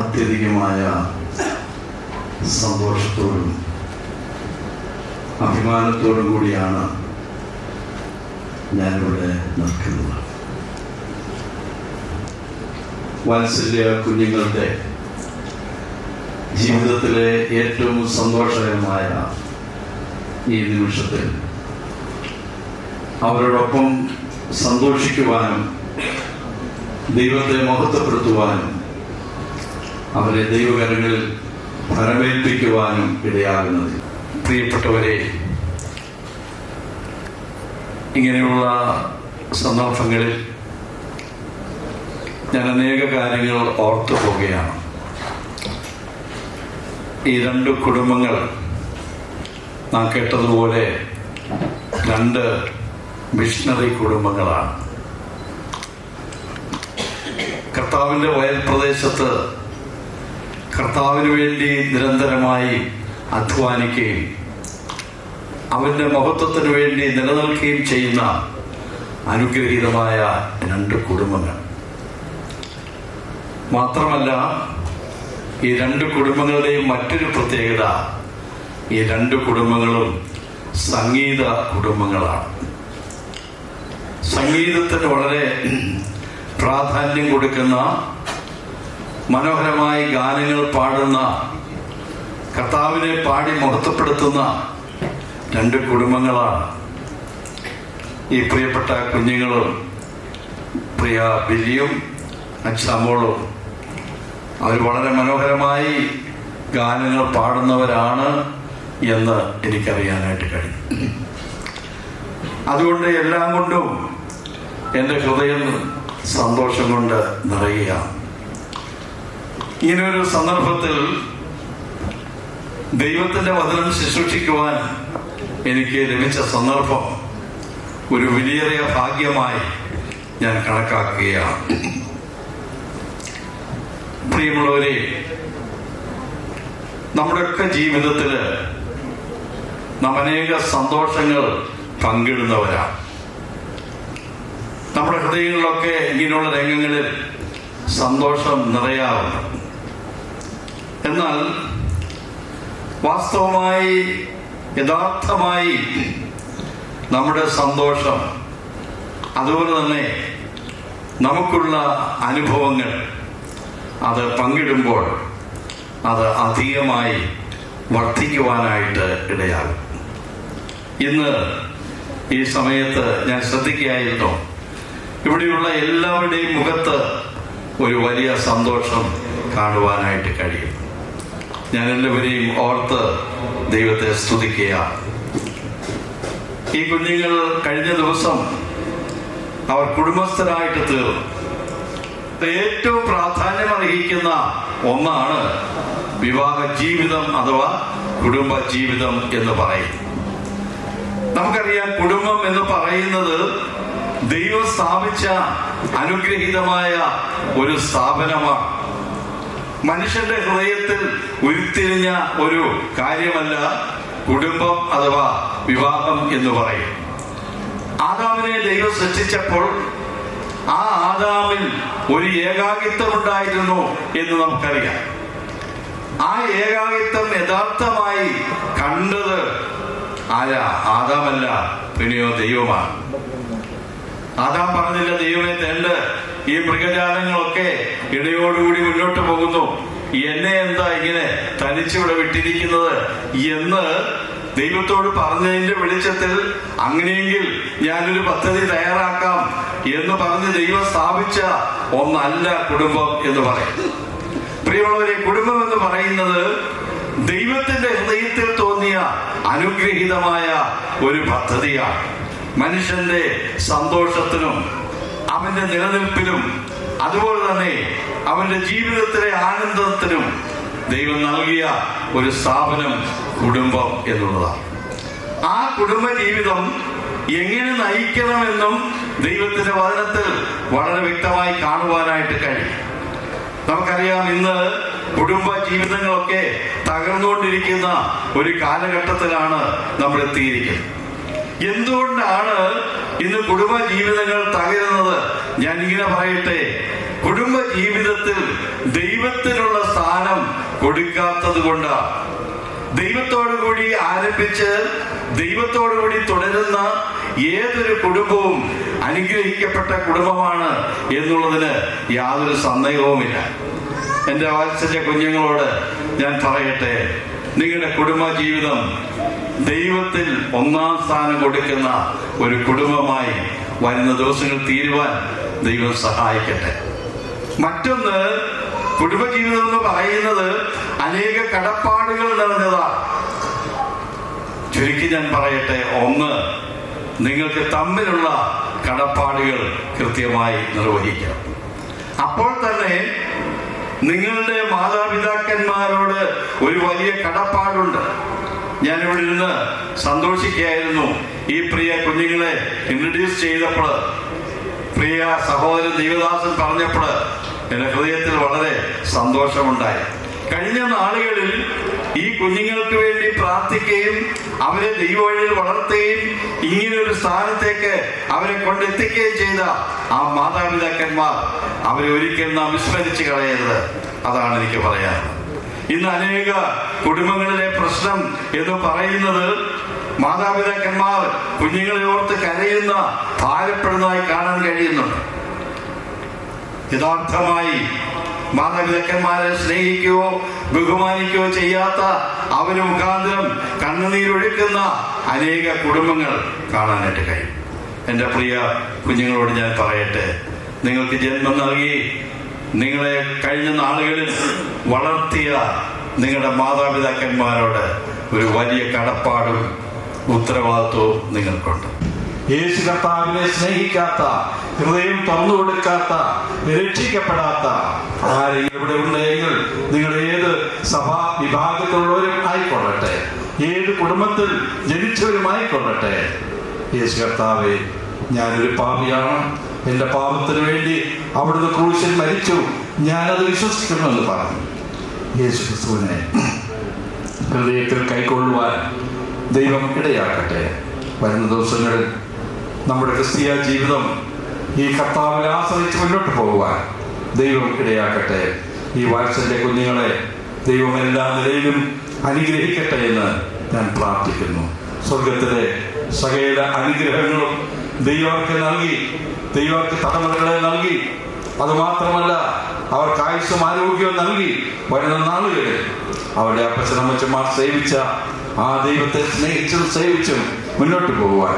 അത്യധികമായ സന്തോഷത്തോടും അഭിമാനത്തോടും കൂടിയാണ് ഞാനിവിടെ നിൽക്കുന്നത്. വാത്സല്യ കുഞ്ഞുങ്ങളുടെ ജീവിതത്തിലെ ഏറ്റവും സന്തോഷകരമായ ഈ നിമിഷത്തിൽ അവരോടൊപ്പം സന്തോഷിക്കുവാനും ദൈവത്തെ മഹത്വപ്പെടുത്തുവാനും
അവരെ ദൈവകരങ്ങളിൽ ഫലമേൽപ്പിക്കുവാനും ഇടയാകുന്നത്. പ്രിയപ്പെട്ടവരെ, ഇങ്ങനെയുള്ള സന്ദർഭങ്ങളിൽ ഞാൻ അനേക കാര്യങ്ങൾ ഓർത്തു പോവുകയാണ്. ഈ രണ്ട് കുടുംബങ്ങൾ നാം കേട്ടതുപോലെ രണ്ട് മിഷണറി കുടുംബങ്ങളാണ്. കർത്താവിൻ്റെ വയൽ പ്രദേശത്ത് കർത്താവിന് വേണ്ടി നിരന്തരമായി അധ്വാനിക്കുകയും അവൻ്റെ മഹത്വത്തിന് വേണ്ടി നിലനിൽക്കുകയും ചെയ്യുന്ന അനുഗ്രഹീതമായ രണ്ട് കുടുംബങ്ങൾ. മാത്രമല്ല, ഈ രണ്ട് കുടുംബങ്ങളുടെയും മറ്റൊരു പ്രത്യേകത, ഈ രണ്ട് കുടുംബങ്ങളും സംഗീത കുടുംബങ്ങളാണ്. സംഗീതത്തിന് വളരെ പ്രാധാന്യം കൊടുക്കുന്ന, മനോഹരമായി ഗാനങ്ങൾ പാടുന്ന, കർത്താവിനെ പാടി മഹത്വപ്പെടുത്തുന്ന രണ്ട് കുടുംബങ്ങളാണ്. ഈ പ്രിയപ്പെട്ട കുഞ്ഞുങ്ങളും പ്രിയ ബില്ലിയും അച്ഛാമോളും അവർ വളരെ മനോഹരമായി ഗാനങ്ങൾ പാടുന്നവരാണ് എന്ന് എനിക്കറിയാനായിട്ട് കഴിയും. അതുകൊണ്ട് എല്ലാം കൊണ്ടും എൻ്റെ ഹൃദയം സന്തോഷം കൊണ്ട് നിറയുകയാണ്. ഇങ്ങനൊരു സന്ദർഭത്തിൽ ദൈവത്തിൻ്റെ വചനം ശുശ്രൂഷിക്കുവാൻ എനിക്ക് ലഭിച്ച സന്ദർഭം ഒരു വിലയേറിയ ഭാഗ്യമായി ഞാൻ കണക്കാക്കുകയാണ്. പ്രിയമുള്ളവരെ, നമ്മുടെയൊക്കെ ജീവിതത്തിൽ നാം അനേക സന്തോഷങ്ങൾ പങ്കിടുന്നവരാണ്. നമ്മുടെ ഹൃദയങ്ങളിലൊക്കെ ഇങ്ങനെയുള്ള രംഗങ്ങളിൽ സന്തോഷം നിറയാറുണ്ട്. എന്നാൽ വാസ്തവമായി, യഥാർത്ഥമായി നമ്മുടെ സന്തോഷം, അതുപോലെ തന്നെ നമുക്കുള്ള അനുഭവങ്ങൾ അത് പങ്കിടുമ്പോൾ അത് അധികമായി വർദ്ധിക്കുവാനായിട്ട് ഇടയാകും. ഇന്ന് ഈ സമയത്ത് ഞാൻ ശ്രദ്ധിക്കുകയായിരുന്നു, ഇവിടെയുള്ള എല്ലാവരുടെയും മുഖത്ത് ഒരു വലിയ സന്തോഷം കാണുവാനായിട്ട് കഴിയും. ഞാൻ എല്ലാവരെയും ഓർത്ത് ദൈവത്തെ സ്തുതിക്കുകയാണ്. ഈ കുഞ്ഞുങ്ങൾ കഴിഞ്ഞ ദിവസം അവർ കുടുംബസ്ഥരായിട്ട് തീർന്നു. ഏറ്റവും പ്രാധാന്യം അർഹിക്കുന്ന ഒന്നാണ് വിവാഹ ജീവിതം അഥവാ കുടുംബ ജീവിതം എന്ന് പറയും. നമുക്കറിയാം, കുടുംബം എന്ന് പറയുന്നത് ദൈവം സ്ഥാപിച്ച അനുഗ്രഹീതമായ ഒരു സ്ഥാപനമാണ്. മനുഷ്യന്റെ ഹൃദയത്തിൽ ഉരുത്തിരിഞ്ഞ ഒരു കാര്യമല്ല കുടുംബം അഥവാ വിവാഹം എന്ന് പറയും. ആദാമിനെ ദൈവം സൃഷ്ടിച്ചപ്പോൾ ആ ആദാമിൽ ഒരു ഏകാകിത്വം ഉണ്ടായിരുന്നു എന്ന് നമുക്കറിയാം. ആ ഏകാകിത്വം യഥാർത്ഥമായി കണ്ടത് ആരാ? ആദാമല്ല, പിന്നെയോ ദൈവമാണ്. ആദാം പറഞ്ഞില്ല, ദൈവമേ തേണ്ട് ഈ മൃഗജാലങ്ങളൊക്കെ ഇടയോടുകൂടി മുന്നോട്ട് പോകുന്നു, എന്നെ എന്താ ഇങ്ങനെ തനിച്ചിവിടെ വിട്ടിരിക്കുന്നത് എന്ന് ദൈവത്തോട് പറഞ്ഞതിന്റെ വെളിച്ചത്തിൽ അങ്ങനെയെങ്കിൽ ഞാനൊരു പദ്ധതി തയ്യാറാക്കാം എന്ന് പറഞ്ഞ് ദൈവം സ്ഥാപിച്ച ഒന്നല്ല കുടുംബം എന്ന് പറയും. പ്രിയമുള്ളവരെ, കുടുംബം എന്ന് പറയുന്നത് ദൈവത്തിന്റെ ഹൃദയത്തിൽ തോന്നിയ അനുഗ്രഹീതമായ ഒരു പദ്ധതിയാണ്. മനുഷ്യന്റെ സന്തോഷത്തിനും അവന്റെ നിലനിൽപ്പിനും അതുപോലെ തന്നെ അവന്റെ ജീവിതത്തിലെ ആനന്ദത്തിനും ദൈവം നൽകിയ ഒരു സ്ഥാപനം കുടുംബം എന്നുള്ളതാണ്. ആ കുടുംബ ജീവിതം എങ്ങനെ നയിക്കണമെന്നും ദൈവത്തിന്റെ വചനത്തിൽ വളരെ വ്യക്തമായി കാണുവാനായിട്ട് കഴിയും. നമുക്കറിയാം, ഇന്ന് കുടുംബ ജീവിതങ്ങളൊക്കെ തകർന്നുകൊണ്ടിരിക്കുന്ന ഒരു കാലഘട്ടത്തിലാണ് നമ്മൾ എത്തിയിരിക്കുന്നത്. എന്തുകൊണ്ടാണ് ഇന്ന് കുടുംബ ജീവിതങ്ങൾ തകരുന്നത്? ഞാൻ ഇങ്ങനെ പറയട്ടെ, കുടുംബ ജീവിതത്തിൽ ദൈവത്തിനുള്ള സ്ഥാനം കൊടുക്കാത്തത് കൊണ്ടാണ്. ദൈവത്തോടു കൂടി ആരംഭിച്ച് ദൈവത്തോടു കൂടി തുടരുന്ന ഏതൊരു കുടുംബവും അനുഗ്രഹിക്കപ്പെട്ട കുടുംബമാണ് എന്നുള്ളതിന് യാതൊരു സന്ദേഹവുമില്ല. എൻ്റെ വാത്സല്യ കുഞ്ഞുങ്ങളോട് ഞാൻ പറയട്ടെ, നിങ്ങളുടെ കുടുംബ ജീവിതം ദൈവത്തിൽ ഒന്നാം സ്ഥാനം കൊടുക്കുന്ന ഒരു കുടുംബമായി വരുന്ന ദിവസങ്ങൾ തീരുവാൻ ദൈവം സഹായിക്കട്ടെ. മറ്റൊന്ന്, കുടുംബജീവിതം എന്ന് പറയുന്നത് അനേക കടപ്പാടുകൾ നിറഞ്ഞതാണ്. ചുരുക്കി ഞാൻ പറയട്ടെ, ഒന്ന്, നിങ്ങൾക്ക് തമ്മിലുള്ള കടപ്പാടുകൾ കൃത്യമായി നിർവഹിക്കാം. അപ്പോൾ തന്നെ നിങ്ങളുടെ മാതാപിതാക്കന്മാരോട് ഒരു വലിയ കടപ്പാടുണ്ട്. ഞാനിവിടെ ഇരുന്ന് സന്തോഷിക്കുകയായിരുന്നു. ഈ പ്രിയ കുഞ്ഞുങ്ങളെ ഇൻട്രൊഡ്യൂസ് ചെയ്തപ്പോൾ, പ്രിയ സഹോദരൻ ദേവദാസൻ പറഞ്ഞപ്പോൾ എൻ്റെ ഹൃദയത്തിൽ വളരെ സന്തോഷമുണ്ടായി. കഴിഞ്ഞ നാളുകളിൽ ഈ കുഞ്ഞുങ്ങൾക്ക് വേണ്ടി പ്രാർത്ഥിക്കുകയും അവരെ ദൈവവഴിയിൽ വളർത്തുകയും ഇങ്ങനൊരു സ്ഥാനത്തേക്ക് അവരെ കൊണ്ടെത്തിക്കുകയും ചെയ്ത ആ മാതാപിതാക്കന്മാർ, അവരെ ഒരിക്കലും നാം വിസ്മരിച്ച് കളയരുത്. അതാണ് എനിക്ക് പറയാൻ. ഇന്ന് അനേക കുടുംബങ്ങളിലെ പ്രശ്നം എന്ന് പറയുന്നത് മാതാപിതാക്കന്മാർ കുഞ്ഞുങ്ങളെ ഓർത്ത് കരയുന്ന, ഭാരപ്പെടുന്നതായി കാണാൻ കഴിയുന്നുണ്ട്. യഥാർത്ഥമായി മാതാപിതാക്കന്മാരെ സ്നേഹിക്കുകയോ ബഹുമാനിക്കുകയോ ചെയ്യാത്ത, അവര് മുഖാന്തരം കണ്ണുനീരൊഴുക്കുന്ന അനേക കുടുംബങ്ങൾ കാണാനായിട്ട് കഴിയും. എൻ്റെ പ്രിയ കുഞ്ഞുങ്ങളോട് ഞാൻ പറയട്ടെ, നിങ്ങൾക്ക് ജന്മം നൽകി നിങ്ങളെ കഴിഞ്ഞ നാളുകളിൽ വളർത്തിയ നിങ്ങളുടെ മാതാപിതാക്കന്മാരോട് ഒരു വലിയ കടപ്പാടും ഉത്തരവാദിത്വവും നിങ്ങൾക്കുണ്ട്.
യേശു കർത്താവിനെ സ്നേഹിക്കാത്ത, ഹൃദയം തുറന്നു കൊടുക്കാത്ത, രക്ഷിക്കപ്പെടാത്ത ആരെങ്കിലും ഇവിടെ ഉണ്ടെങ്കിൽ, നിങ്ങൾ ഏത് സഭാ വിഭാഗത്തിലുള്ളവരും ആയിക്കൊള്ളട്ടെ, ഏത് കുടുംബത്തിൽ ജനിച്ചവരുമായിക്കൊള്ളട്ടെ, യേശു കർത്താവെ, ഞാനൊരു പാപിയാണ്, എൻ്റെ പാപത്തിന് വേണ്ടി അവിടുന്ന് ക്രൂശിൽ മരിച്ചു, ഞാനത് വിശ്വസിക്കുന്നു എന്ന് പറഞ്ഞു. യേശു ക്രിസ്തുവിനെ ഹൃദയത്തിൽ കൈക്കൊള്ളുവാൻ ദൈവം ഇടയാക്കട്ടെ. വരുന്ന ദിവസങ്ങളിൽ നമ്മുടെ ക്രിസ്തീയ ജീവിതം ഈ കർത്താവിനെ ആശ്രയിച്ച് മുന്നോട്ട് പോകുവാൻ ദൈവം ഇടയാക്കട്ടെ. ഈ വാത്സല്യ കുഞ്ഞുങ്ങളെ ദൈവം എല്ലാ നിലയിലും അനുഗ്രഹിക്കട്ടെ എന്ന് ഞാൻ പ്രാർത്ഥിക്കുന്നു. സ്വർഗത്തിലെ സകല അനുഗ്രഹങ്ങളും ദൈവർക്ക് നൽകി, ദൈവർക്ക് തലമുറകളെ നൽകി, അതുമാത്രമല്ല അവർക്ക് ആയുസ്സും ആരോഗ്യവും നൽകി വരുന്ന നാളുകളിൽ അവരുടെ അപ്പച്ചനമ്മച്ചന്മാർ സേവിച്ച ആ ദൈവത്തെ സ്നേഹിച്ചും സേവിച്ചും മുന്നോട്ട് പോകുവാൻ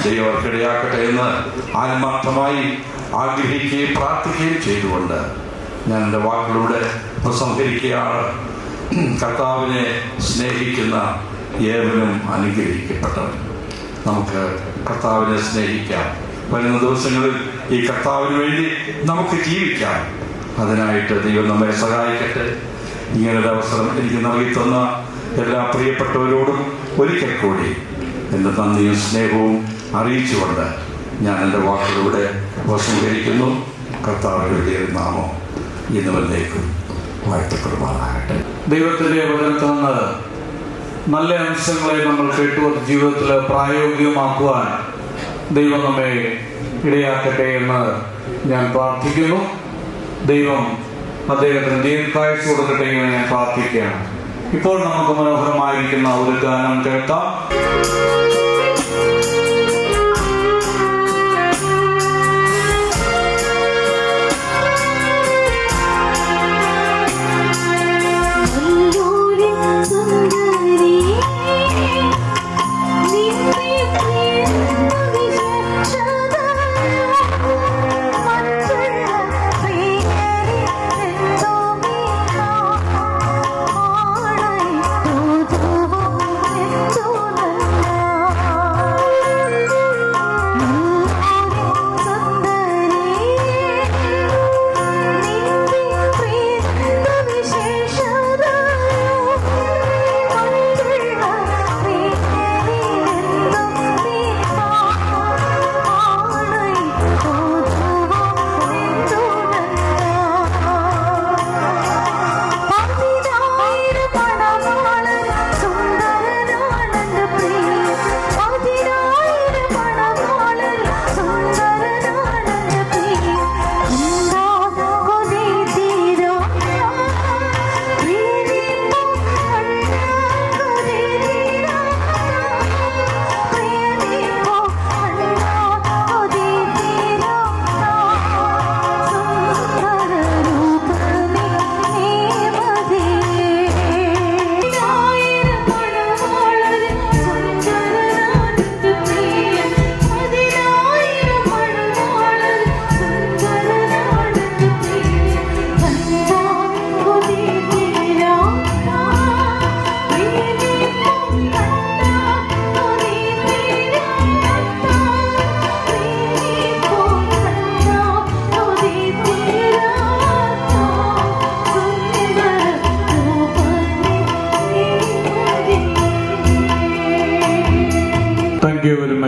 ദൈവർക്കിടയാക്കട്ടെ എന്ന് ആത്മാർത്ഥമായി ആഗ്രഹിക്കുകയും പ്രാർത്ഥിക്കുകയും ചെയ്തുകൊണ്ട് ഞാൻ എൻ്റെ വാക്കിലൂടെ ഉപസംഹരിക്കുകയാണ്. കർത്താവിനെ സ്നേഹിക്കുന്ന ഏവനും അനുഗ്രഹിക്കപ്പെട്ടവൻ. നമുക്ക് കർത്താവിനെ സ്നേഹിക്കാം. വരുന്ന ദിവസങ്ങളിൽ ഈ കർത്താവിന് വേണ്ടി നമുക്ക് ജീവിക്കാം. അതിനായിട്ട് ദൈവം നമ്മെ സഹായിക്കട്ടെ. ഇങ്ങനൊരു അവസരം എനിക്ക് നൽകി തന്ന എല്ലാ പ്രിയപ്പെട്ടവരോടും ഒരിക്കൽ കൂടി എൻ്റെ നന്ദിയും സ്നേഹവും അറിയിച്ചുകൊണ്ട് ഞാൻ എൻ്റെ വാക്കുകളിലൂടെ ഉപസംഹരിക്കുന്നു. കർത്താവിൻ്റെ വലിയ നാമം ഇന്നുവന്നേക്കും വാഴ്ത്തപ്പെടുമാറാകട്ടെ.
ദൈവത്തിൻ്റെ വചനത്തിൽ നിന്ന് നല്ല അംശങ്ങളെ നമ്മൾ കേട്ടു ജീവിതത്തിൽ പ്രായോഗികമാക്കുവാൻ ദൈവം നമ്മെ ഇടയാക്കട്ടെ എന്ന് ഞാൻ പ്രാർത്ഥിക്കുന്നു. ദൈവം അദ്ദേഹത്തിന് ദീർഘായുസ്സ് കൊടുക്കട്ടെ എന്ന് ഞാൻ പ്രാർത്ഥിക്കുകയാണ്. ഇപ്പോൾ നമുക്ക് മനോഹരമായിരിക്കുന്ന ഒരു ഗാനം കേൾക്കാം.
Oh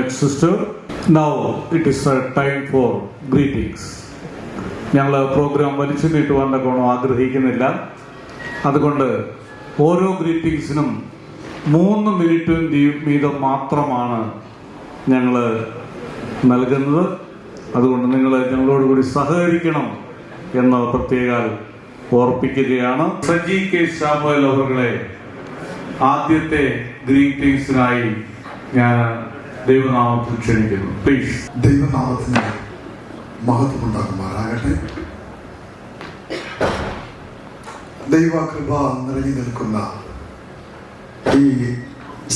next sister. Now it is a time for greetings. ഞങ്ങൾ പ്രോഗ്രാം വലിച്ചു നീട്ടുവാൻ ആഗ്രഹിക്കുന്നില്ല. അതുകൊണ്ട് ഓരോ ഗ്രീറ്റിങ്സിനും 3 മിനിറ്റ് വീതം മാത്രമാണ് ഞങ്ങൾ നൽകുന്നത്. അതുകൊണ്ട് നിങ്ങൾ ഞങ്ങളോട് കൂടി സഹകരിക്കണം എന്ന് പ്രത്യേകം ഓർപ്പിക്കുകയാണ്. സജി കെ സാമുവൽ അവരുടെ ആദ്യത്തെ ഗ്രീറ്റിങ്സിനായി ഞാൻ ദൈവനാമത്തിൽ ക്ഷണിക്കുന്നു. പ്ലീസ്.
ദൈവനാമത്തിന് മഹത്വമുണ്ടാകുമാറാകട്ടെ. ദൈവകൃപ നിറഞ്ഞു നിൽക്കുന്ന ഈ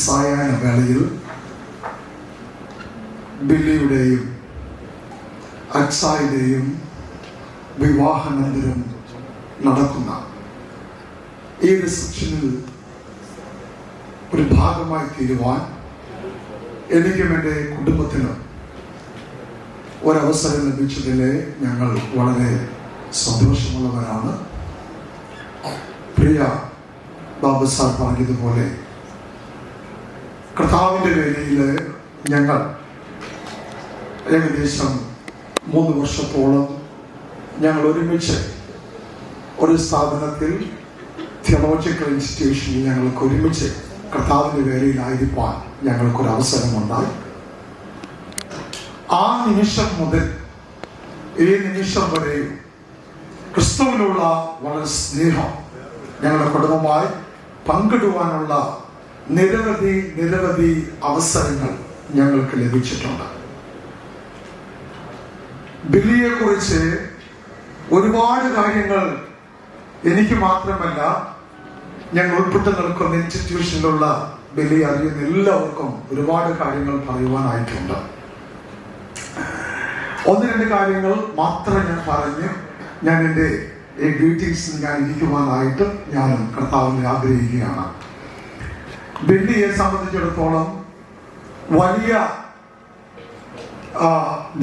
സായാഹ്ന വേളയിൽ ബില്ലിയുടെയും അക്സായുടെയും വിവാഹാനന്തരം നടക്കുന്ന ഈ റിസപ്ഷനിൽ ഒരു ഭാഗമായി തീരുവാൻ എനിക്കും എൻ്റെ കുടുംബത്തിനും ഒരവസരം ലഭിച്ചതിൽ ഞങ്ങൾ വളരെ സന്തോഷമുള്ളവരാണ്. പ്രിയ ബാബു സാർ പറഞ്ഞതുപോലെ കർത്താവിൻ്റെ വേലയിൽ ഞങ്ങൾ ഏകദേശം 3 വർഷത്തോളം ഞങ്ങൾ ഒരുമിച്ച് ഒരു സ്ഥാപനത്തിൽ തിയോളജിക്കൽ ഇൻസ്റ്റിറ്റ്യൂഷനിൽ ഞങ്ങൾക്ക് ഒരുമിച്ച് കർത്താവിൻ്റെ വേലയിലായിരിക്കാൻ ഞങ്ങൾക്കൊരവസരമുണ്ടായി. ആ നിമിഷം മുതൽ ഈ നിമിഷം വരെ ക്രിസ്തുവിനുള്ള വളരെ സ്നേഹം ഞങ്ങളുടെ കുടുംബമായി പങ്കിടുവാനുള്ള നിരവധി അവസരങ്ങൾ ഞങ്ങൾക്ക് ലഭിച്ചിട്ടുണ്ട്. ബില്ലിയെ കുറിച്ച് ഒരുപാട് കാര്യങ്ങൾ എനിക്ക് മാത്രമല്ല ഞങ്ങൾ ഉൾപ്പെട്ട് നിൽക്കുന്ന ഇൻസ്റ്റിറ്റ്യൂഷനിലുള്ള ബില്ലി അറിയുന്ന എല്ലാവർക്കും ഒരുപാട് കാര്യങ്ങൾ പറയുവാനായിട്ടുണ്ട്. 1-2 കാര്യങ്ങൾ മാത്രം ഞാൻ പറഞ്ഞ് ഞാൻ എൻ്റെ ഈ ഗ്രീറ്റിങ്സിൽ ഞാൻ ഇരിക്കുവാനായിട്ട് ഞാനും കർത്താവിനെ ആഗ്രഹിക്കുകയാണ്. ബില്ലിയെ സംബന്ധിച്ചിടത്തോളം വലിയ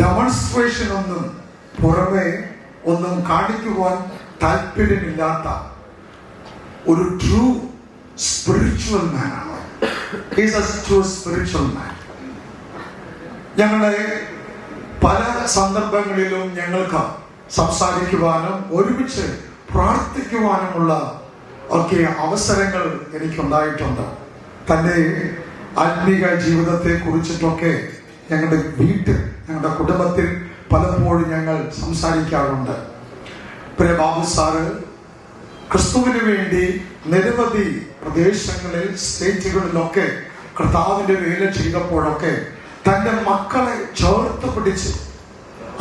ഡെമോൺസ്ട്രേഷൻ ഒന്നും പുറമെ ഒന്നും കാണിക്കുവാൻ താല്പര്യമില്ലാത്ത ഒരു ട്രൂ സ്പിരിച്വൽ മാനാണ്. Is a true spiritual man. ഞങ്ങളെ പല സന്ദർഭങ്ങളിലും ഞങ്ങൾക്ക് സംസാരിക്കുവാനും ഒരുമിച്ച് പ്രാർത്ഥിക്കുവാനുമുള്ള ഒക്കെ അവസരങ്ങൾ എനിക്കുണ്ടായിട്ടുണ്ട്. തൻ്റെ ആത്മീക ജീവിതത്തെ കുറിച്ചിട്ടൊക്കെ ഞങ്ങളുടെ വീട്ടിൽ ഞങ്ങളുടെ കുടുംബത്തിൽ പലപ്പോഴും ഞങ്ങൾ സംസാരിക്കാറുണ്ട്. പ്രിയ ബാബു സാറ് ക്രിസ്തുവിന് വേണ്ടി നിരവധി പ്രദേശങ്ങളിൽ സ്റ്റേറ്റുകളിലൊക്കെ കർത്താവിൻ്റെ വേല ചെയ്തപ്പോഴൊക്കെ തൻ്റെ മക്കളെ ചേർത്ത് പിടിച്ച്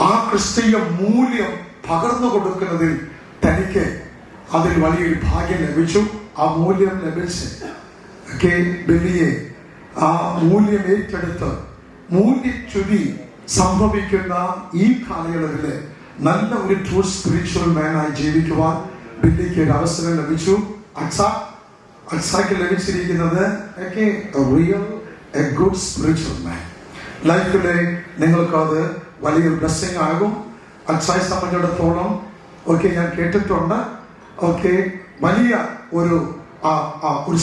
ആ ക്രിസ്തീയ മൂല്യം പകർന്നു കൊടുക്കുന്നതിൽ തനിക്ക് അതിൽ വലിയൊരു ഭാഗ്യം ലഭിച്ചു. ആ മൂല്യം ലഭിച്ച് ബില്ലിയെ ആ മൂല്യം ഏറ്റെടുത്ത് മൂല്യച്യുതി സംഭവിക്കുന്ന ഈ കാലയളവിൽ നല്ല ഒരു ട്രൂ സ്പിരിച്വൽ മാനായി ജീവിക്കുവാൻ ബില്ലിക്ക് ഒരു അവസരം ലഭിച്ചു. അക്സാക്ക് ലഭിച്ചിരിക്കുന്നത് റിയൽ എ ഗുഡ് സ്പിരിച്വൽ മാൻ. ലൈഫിലെ നിങ്ങൾക്കത് വലിയൊരു ബ്ലെസ്സിങ് ആകും. അക്സായെ സംബന്ധിച്ചിടത്തോളം ഞാൻ കേട്ടിട്ടുണ്ട് വലിയ ഒരു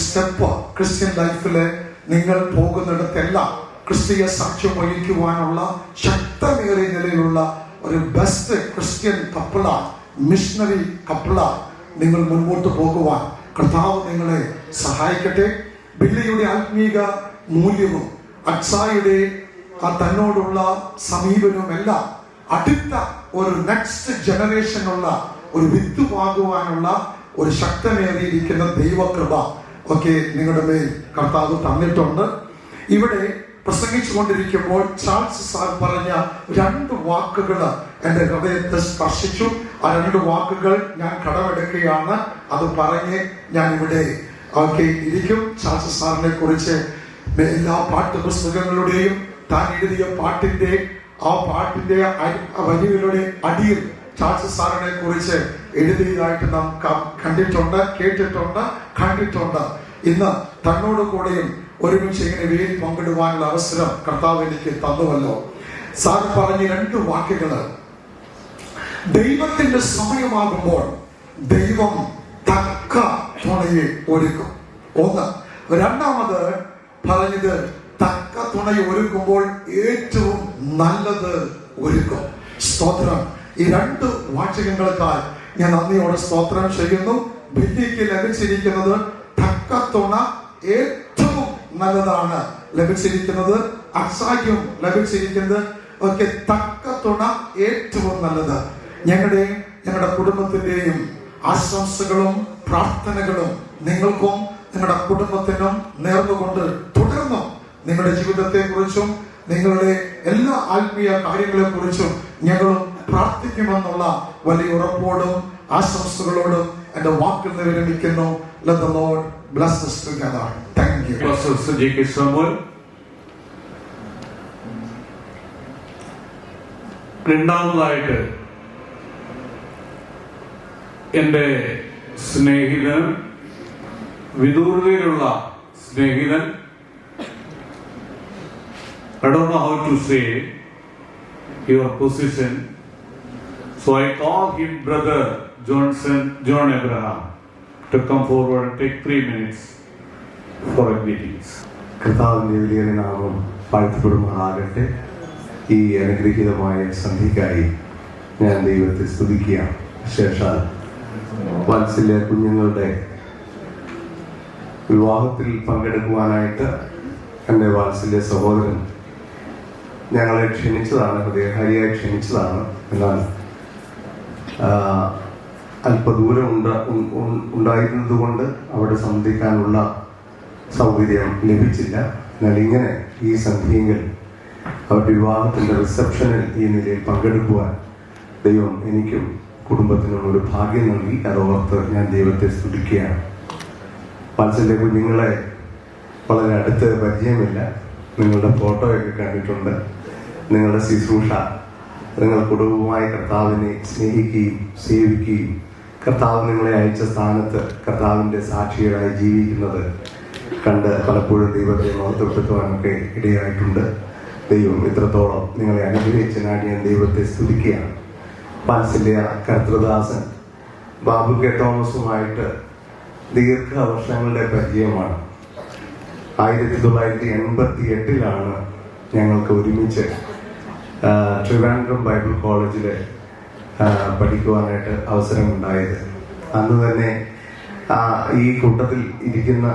സ്റ്റെപ്പ് ക്രിസ്ത്യൻ ലൈഫില് നിങ്ങൾ പോകുന്നിടത്തെല്ലാം ക്രിസ്തീയ സാക്ഷ്യം വഹിക്കുവാനുള്ള ശക്തമേറിയ നിലയിലുള്ള ഒരു ബെസ്റ്റ് ക്രിസ്ത്യൻ കപ്പിളാണ്, മിഷണറി കപ്പിളാണ് നിങ്ങൾ മുൻപോട്ട് പോകുവാൻ കർത്താവ് നിങ്ങളെ സഹായിക്കട്ടെ. ബില്ലിയുടെ ആത്മീക മൂല്യവും അക്സായുടെ തന്നോടുള്ള സമീപനവും എല്ലാം അടുത്ത ഒരു നെക്സ്റ്റ് ജനറേഷനുള്ള ഒരു വിത്തുവാകുവാനുള്ള ഒരു ശക്തമേറിയിരിക്കുന്ന ദൈവകൃപ നിങ്ങളുടെ മേൽ കർത്താവ് തന്നിട്ടുണ്ട്. ഇവിടെ പ്രസംഗിച്ചു കൊണ്ടിരിക്കുമ്പോൾ ചാൾസ് സാർ പറഞ്ഞ 2 വാക്കുകൾ എൻ്റെ ഹൃദയത്തെ സ്പർശിച്ചു. ആ 2 വാക്കുകൾ ഞാൻ കടമെടുക്കുകയാണ്. അത് പറഞ്ഞ് ഞാൻ ഇവിടെ ഇരിക്കും. ചാൾസ് സാറിനെ കുറിച്ച് എല്ലാ പാഠ്യപുസ്തകങ്ങളുടെയും താൻ എഴുതിയ പാട്ടിന്റെ വരികളുടെ അടിയിൽ ചാൾസ് സാറിനെ കുറിച്ച് എഴുതിയതായിട്ട് നാം കണ്ടിട്ടുണ്ട്, കേട്ടിട്ടുണ്ട്, കണ്ടിട്ടുണ്ട്. ഇന്ന് തന്നോട് കൂടെയും ഒരുമിച്ച് ഇങ്ങനെ വേദി പങ്കിടുവാനുള്ള അവസരം കർത്താവ് എനിക്ക് തന്നുവല്ലോ. സാർ പറഞ്ഞ 2 വാക്കുകള് ദൈവത്തിന്റെ സമയമാകുമ്പോൾ ദൈവം തക്ക തുണയെ ഒരുക്കും. 1. രണ്ടാമത് പറഞ്ഞത് തക്ക തുണ ഒരുക്കുമ്പോൾ ഏറ്റവും നല്ലത് ഒരുക്കും. സ്തോത്രം. ഈ 2 വാചകങ്ങൾക്കായി ഞാൻ നന്ദിയോടെ സ്തോത്രം ചെയ്യുന്നു. ഭിത്തിക്ക് ലഭിച്ചിരിക്കുന്നത് തക്ക തുണ ഏറ്റവും നല്ലതാണ് ലഭിച്ചിരിക്കുന്നത്. അസാഖ്യം ലഭിച്ചിരിക്കുന്നത് ഒക്കെ തക്ക തുണ ഏറ്റവും നല്ലത്. ഞങ്ങളുടെയും ഞങ്ങളുടെ കുടുംബത്തിന്റെയും ആശംസകളും പ്രാർത്ഥനകളും നിങ്ങൾക്കും നിങ്ങളുടെ കുടുംബത്തിനും നേർന്നുകൊണ്ട് തുടർന്നും നിങ്ങളുടെ ജീവിതത്തെക്കുറിച്ചും നിങ്ങളുടെ എല്ലാ ആത്മീയ കാര്യങ്ങളെ കുറിച്ചും ഞങ്ങളും പ്രാർത്ഥിക്കുമെന്നുള്ള വലിയ ഉറപ്പോടും ആശംസകളോടും എന്റെ വാക്കിൽ നിന്ന് വിരമിക്കുന്നു. Let the Lord bless us together. Thank you.
Pastor J.K. Samuel. രണ്ടാമതായിട്ട് എൻ്റെ സ്നേഹിതൻ, വിദൂരതയിലുള്ള സ്നേഹിതൻ, I don't know how to say your position, so I call him Brother John Abraham to come forward and take 3 minutes for a greetings.
കർത്താവിൻ്റെ വലിയ നാമം വാഴ്ത്തപ്പെടുമാറാകട്ടെ. ഈ അനുഗ്രഹീതമായ സന്ധ്യയ്ക്കായി ഞാൻ ദൈവത്തെ സ്തുതിക്കുകയാണ്. ശേഷം വാത്സല്യ കുഞ്ഞുങ്ങളുടെ വിവാഹത്തിൽ പങ്കെടുക്കുവാനായിട്ട് എൻ്റെ വാത്സല്യ സഹോദരൻ ഞങ്ങളെ ക്ഷണിച്ചതാണ്, ഹൃദയഹാരിയായി ക്ഷണിച്ചതാണ്. എന്നാൽ അല്പദൂരം ഉണ്ടായിരുന്നത് കൊണ്ട് അവിടെ സംബന്ധിക്കാനുള്ള സൗകര്യം ലഭിച്ചില്ല. എന്നാൽ ഇങ്ങനെ ഈ സന്ധ്യയെങ്കിൽ അവരുടെ വിവാഹത്തിൻ്റെ റിസപ്ഷനിൽ ഈ നിലയിൽ പങ്കെടുക്കുവാൻ ദൈവം എനിക്കും കുടുംബത്തിനും ഒരു ഭാഗ്യം നൽകി. അതോർത്ത് ഞാൻ ദൈവത്തെ സ്തുതിക്കുകയാണ്. വാത്സല്യ കുഞ്ഞുങ്ങളെ വളരെ അടുത്ത് പരിചയമില്ല, നിങ്ങളുടെ ഫോട്ടോയൊക്കെ കണ്ടിട്ടുണ്ട്. നിങ്ങളുടെ ശുശ്രൂഷ, നിങ്ങൾ കുടുംബമായി കർത്താവിനെ സ്നേഹിക്കുകയും സേവിക്കുകയും കർത്താവ് നിങ്ങളെ അയച്ച സ്ഥാനത്ത് കർത്താവിൻ്റെ സാക്ഷികളായി ജീവിക്കുന്നത് കണ്ട് പലപ്പോഴും ദൈവത്തെ മഹത്വപ്പെടുത്തുവാനൊക്കെ ഇടയായിട്ടുണ്ട്. ദൈവം ഇത്രത്തോളം നിങ്ങളെ അനുഗ്രഹിച്ചതിനായി ഞാൻ ദൈവത്തെ സ്തുതിക്കുകയാണ്. വാത്സല്യ കർത്തൃദാസൻ ബാബു കെ തോമസുമായിട്ട് ദീർഘവർഷങ്ങളുടെ പരിചയമാണ്. 1988 ഞങ്ങൾക്ക് ഒരുമിച്ച് ട്രിവാൻഡ്രം ബൈബിൾ കോളേജിൽ പഠിക്കുവാനായിട്ട് അവസരമുണ്ടായത്. അന്ന് തന്നെ ഈ കൂട്ടത്തിൽ ഇരിക്കുന്ന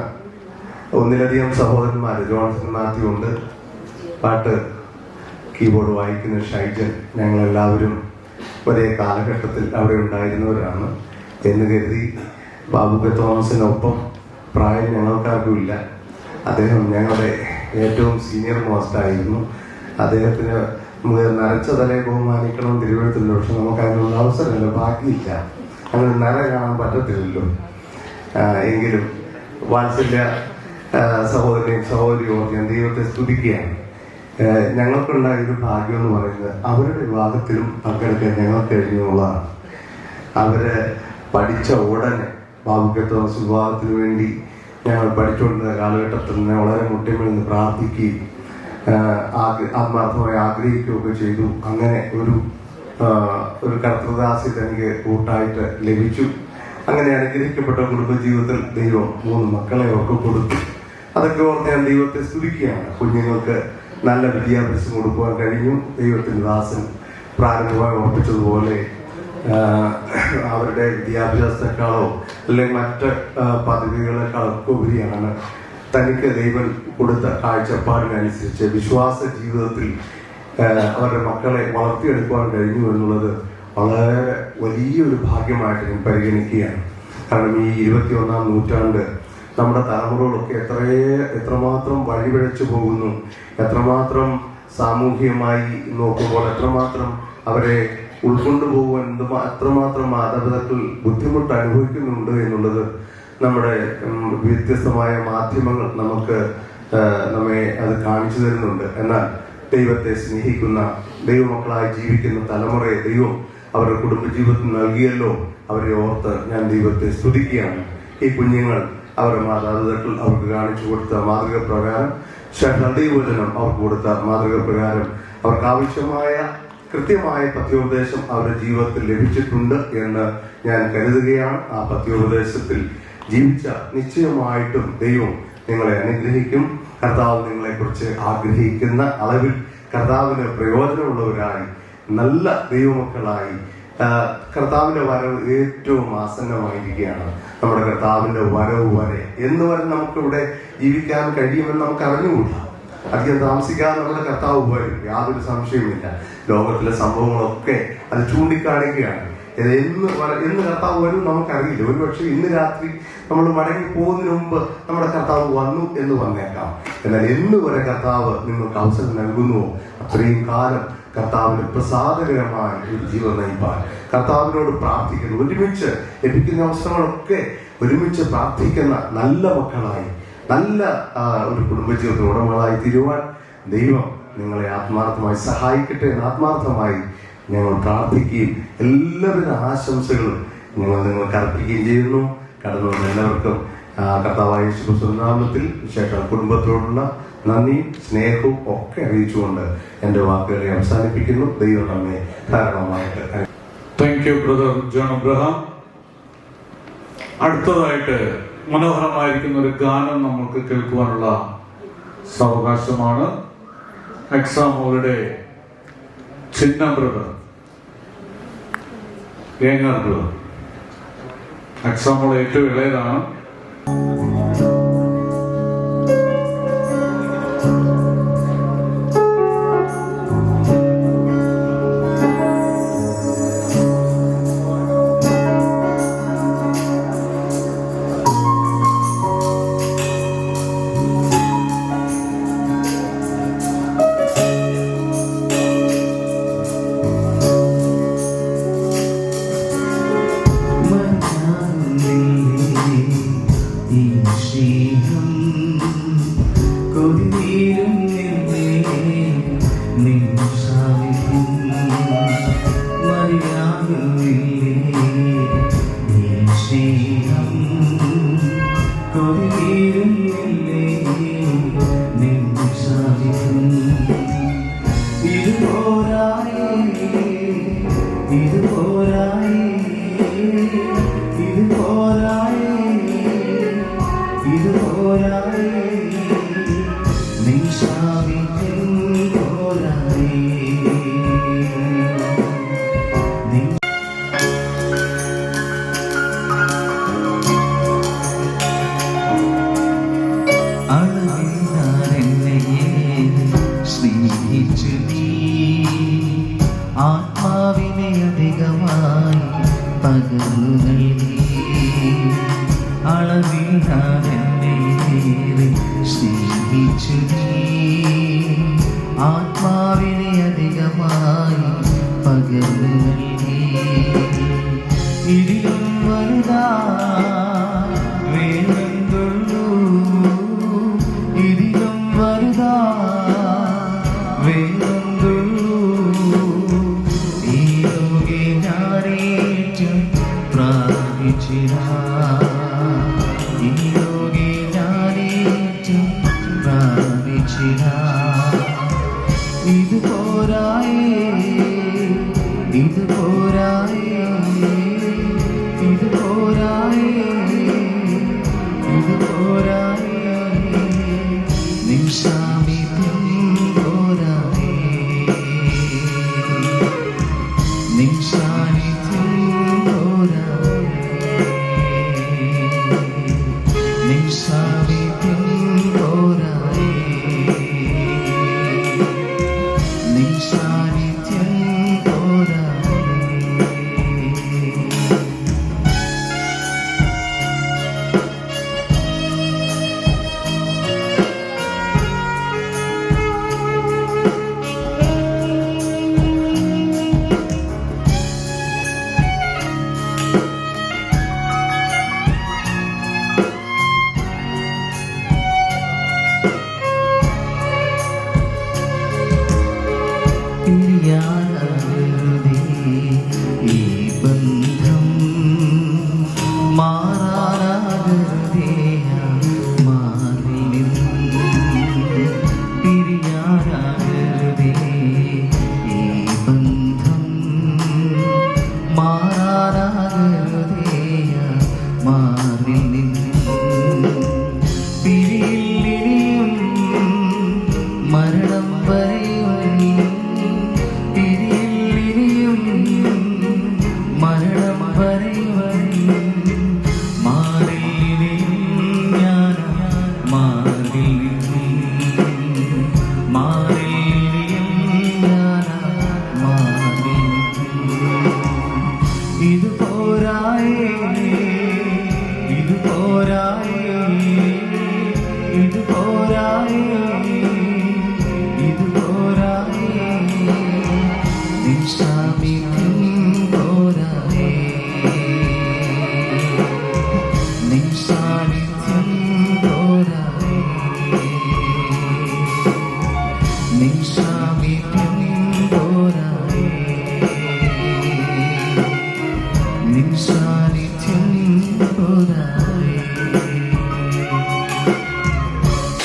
ഒന്നിലധികം സഹോദരന്മാർ, ജോൺസൺ മാത്യു ഉണ്ട്, പാട്ട് കീബോർഡ് വായിക്കുന്ന ഷൈജൻ, ഞങ്ങളെല്ലാവരും ഒരേ കാലഘട്ടത്തിൽ അവിടെ ഉണ്ടായിരുന്നവരാണ് എന്ന് കരുതി ബാബു കെ തോമസിനൊപ്പം പ്രായം ഞങ്ങൾക്കാർക്കുമില്ല. അദ്ദേഹം ഞങ്ങളുടെ ഏറ്റവും സീനിയർ മോസ്റ്റ് ആയിരുന്നു. അദ്ദേഹത്തിന് നരച്ച തലയെ ബഹുമാനിക്കണം തിരുവനന്തപുരത്തില്ല, പക്ഷെ നമുക്ക് അതിനുള്ള അവസരമില്ല, ബാക്കിയില്ല, അങ്ങനെ നര കാണാൻ പറ്റത്തില്ലല്ലോ. എങ്കിലും വാത്സല്യ സഹോദരനെയും സഹോദരിയും ഞാൻ ദൈവത്തെ സ്തുതിക്കുകയാണ്. ഞങ്ങൾക്കുണ്ടായൊരു ഭാഗ്യം എന്ന് പറയുന്നത് അവരുടെ വിവാഹത്തിലും പങ്കെടുക്കാൻ ഞങ്ങൾക്ക് കഴിഞ്ഞുള്ളതാണ്. അവര് പഠിച്ച ഉടനെ ബാബു കെ തോമസ് വിവാഹത്തിന് വേണ്ടി ഞങ്ങൾ പഠിച്ചുകൊണ്ടിരുന്ന കാലഘട്ടത്തിൽ തന്നെ വളരെ മുട്ടിമിൽ പ്രാർത്ഥിക്കുകയും ആത്മാർത്ഥമായി ആഗ്രഹിക്കുകയൊക്കെ ചെയ്തു. അങ്ങനെ ഒരു കർത്തൃദാസ്യത എനിക്ക് കൂട്ടായിട്ട് ലഭിച്ചു. അങ്ങനെ അനുഗ്രഹിക്കപ്പെട്ട കുടുംബജീവിതത്തിൽ ദൈവം 3 മക്കളെ ഒക്കെ കൊടുത്തു. അതൊക്കെ ഓർത്ത് ഞാൻ ദൈവത്തെ സ്തുതിക്കുകയാണ്. കുഞ്ഞുങ്ങൾക്ക് നല്ല വിദ്യാഭ്യാസം കൊടുക്കുവാൻ കഴിഞ്ഞു. ദൈവത്തിൻ്റെ ദാസൻ പ്രാരംഭമായി ഓർപ്പിച്ചതുപോലെ അവരുടെ വിദ്യാഭ്യാസത്തെക്കാളോ അല്ലെങ്കിൽ മറ്റ് പദവികളെക്കാളൊക്കെ ഉപരിയാണ് തനിക്ക് ദൈവം കൊടുത്ത കാഴ്ചപ്പാടിനനുസരിച്ച് വിശ്വാസ ജീവിതത്തിൽ അവരുടെ മക്കളെ വളർത്തിയെടുക്കുവാൻ കഴിഞ്ഞു എന്നുള്ളത് വളരെ വലിയൊരു ഭാഗ്യമായിട്ട് ഞാൻ പരിഗണിക്കുകയാണ്. കാരണം ഈ 21-ാം നൂറ്റാണ്ട് നമ്മുടെ തലമുറകളൊക്കെ എത്രമാത്രം വഴിപിഴച്ചു പോകുന്നു, എത്രമാത്രം സാമൂഹികമായി നോക്കുമ്പോൾ എത്രമാത്രം അവരെ ഉൾക്കൊണ്ടുപോകുവാൻ എത്രമാത്രം മാതാപിതാക്കൾ ബുദ്ധിമുട്ട് അനുഭവിക്കുന്നുണ്ട് എന്നുള്ളത് നമ്മുടെ വ്യത്യസ്തമായ മാധ്യമങ്ങൾ നമ്മെ അത് കാണിച്ചു തരുന്നുണ്ട്. എന്നാൽ ദൈവത്തെ സ്നേഹിക്കുന്ന ദൈവമക്കളായി ജീവിക്കുന്ന തലമുറയെ ദൈവം അവരുടെ കുടുംബജീവിതത്തിൽ നൽകിയല്ലോ. അവരെ ഓർത്ത് ഞാൻ ദൈവത്തെ സ്തുതിക്കുകയാണ്. ഈ കുഞ്ഞുങ്ങൾ അവരുടെ മാതാപിതാക്കൾ അവർക്ക് കാണിച്ചു കൊടുത്ത മാതൃക പ്രകാരം, ദൈവവചനം അവർക്ക് കൊടുത്ത മാതൃക പ്രകാരം അവർക്ക് ആവശ്യമായ കൃത്യമായ പത്യോപദേശം അവരുടെ ജീവിതത്തിൽ ലഭിച്ചിട്ടുണ്ട് എന്ന് ഞാൻ കരുതുകയാണ്. ആ പത്യോപദേശത്തിൽ ജീവിച്ച നിശ്ചയമായിട്ടും ദൈവം നിങ്ങളെ അനുഗ്രഹിക്കും. കർത്താവ് നിങ്ങളെക്കുറിച്ച് ആഗ്രഹിക്കുന്ന അളവിൽ കർത്താവിന് പ്രയോജനമുള്ളവരായി, നല്ല ദൈവമക്കളായി, കർത്താവിന്റെ വരവ് ഏറ്റവും ആസന്നമായിരിക്കുകയാണ്. നമ്മുടെ കർത്താവിന്റെ വരവ് വരെ എന്ന് വരെ നമുക്കിവിടെ ജീവിക്കാൻ കഴിയുമെന്ന് നമുക്ക് അറിഞ്ഞുകൂടാ. അധികം താമസിക്കാതെ നമ്മുടെ കർത്താവ് വരും, യാതൊരു സംശയവുമില്ല. ലോകത്തിലെ സംഭവങ്ങളൊക്കെ അത് ചൂണ്ടിക്കാണിക്കുകയാണ്. എന്ന് കർത്താവ് വരും നമുക്കറിയില്ല. ഒരുപക്ഷെ ഇന്ന് രാത്രി നമ്മൾ മടങ്ങി പോകുന്നതിന് മുമ്പ് നമ്മുടെ കർത്താവ് വന്നു എന്ന് വന്നേക്കാം. എന്നാൽ എന്ന് വരെ കർത്താവ് നിങ്ങൾക്ക് അവസരം നൽകുന്നുവോ അത്രയും കാലം കർത്താവിന് പ്രസാദകരമായ ഒരു ജീവൻ നയിപ്പാൻ കർത്താവിനോട് പ്രാർത്ഥിക്കുന്നു. ഒരുമിച്ച് ലഭിക്കുന്ന അവസരങ്ങളൊക്കെ ഒരുമിച്ച് പ്രാർത്ഥിക്കുന്ന നല്ല മക്കളായി, നല്ല ഒരു കുടുംബജീവിതത്തിന് ഉടമകളായി തീരുവാൻ ദൈവം നിങ്ങളെ ആത്മാർത്ഥമായി സഹായിക്കട്ടെ എന്ന് ആത്മാർത്ഥമായി ഞങ്ങൾ പ്രാർത്ഥിക്കുകയും എല്ലാവരുടെ ആശംസകളും ഞങ്ങൾ നിങ്ങൾക്ക് അർപ്പിക്കുകയും ചെയ്യുന്നു. കടന്നു വന്ന എല്ലാവർക്കും കർത്താവായ യേശുക്രിസ്തുവിന്റെ നാമത്തിൽ വിശേഷ കുടുംബത്തോടുള്ള നന്ദിയും സ്നേഹവും ഒക്കെ അറിയിച്ചുകൊണ്ട് എൻ്റെ വാക്കുകളെ അവസാനിപ്പിക്കുന്നു. ദൈവം നമ്മെ ധാരാളമായിട്ട്.
Thank you brother John Abraham. അടുത്തതായിട്ട് മനോഹരമായിരിക്കുന്ന ഒരു ഗാനം നമുക്ക് കേൾക്കുവാനുള്ള സാവകാശമാണ്. എക്സാമോളുടെ ചിന്ന ബ്രദർ, ഏങ്ങർ ബ്രദർ. എക്സാമോൾ ഏറ്റവും ഇളയതാണ്.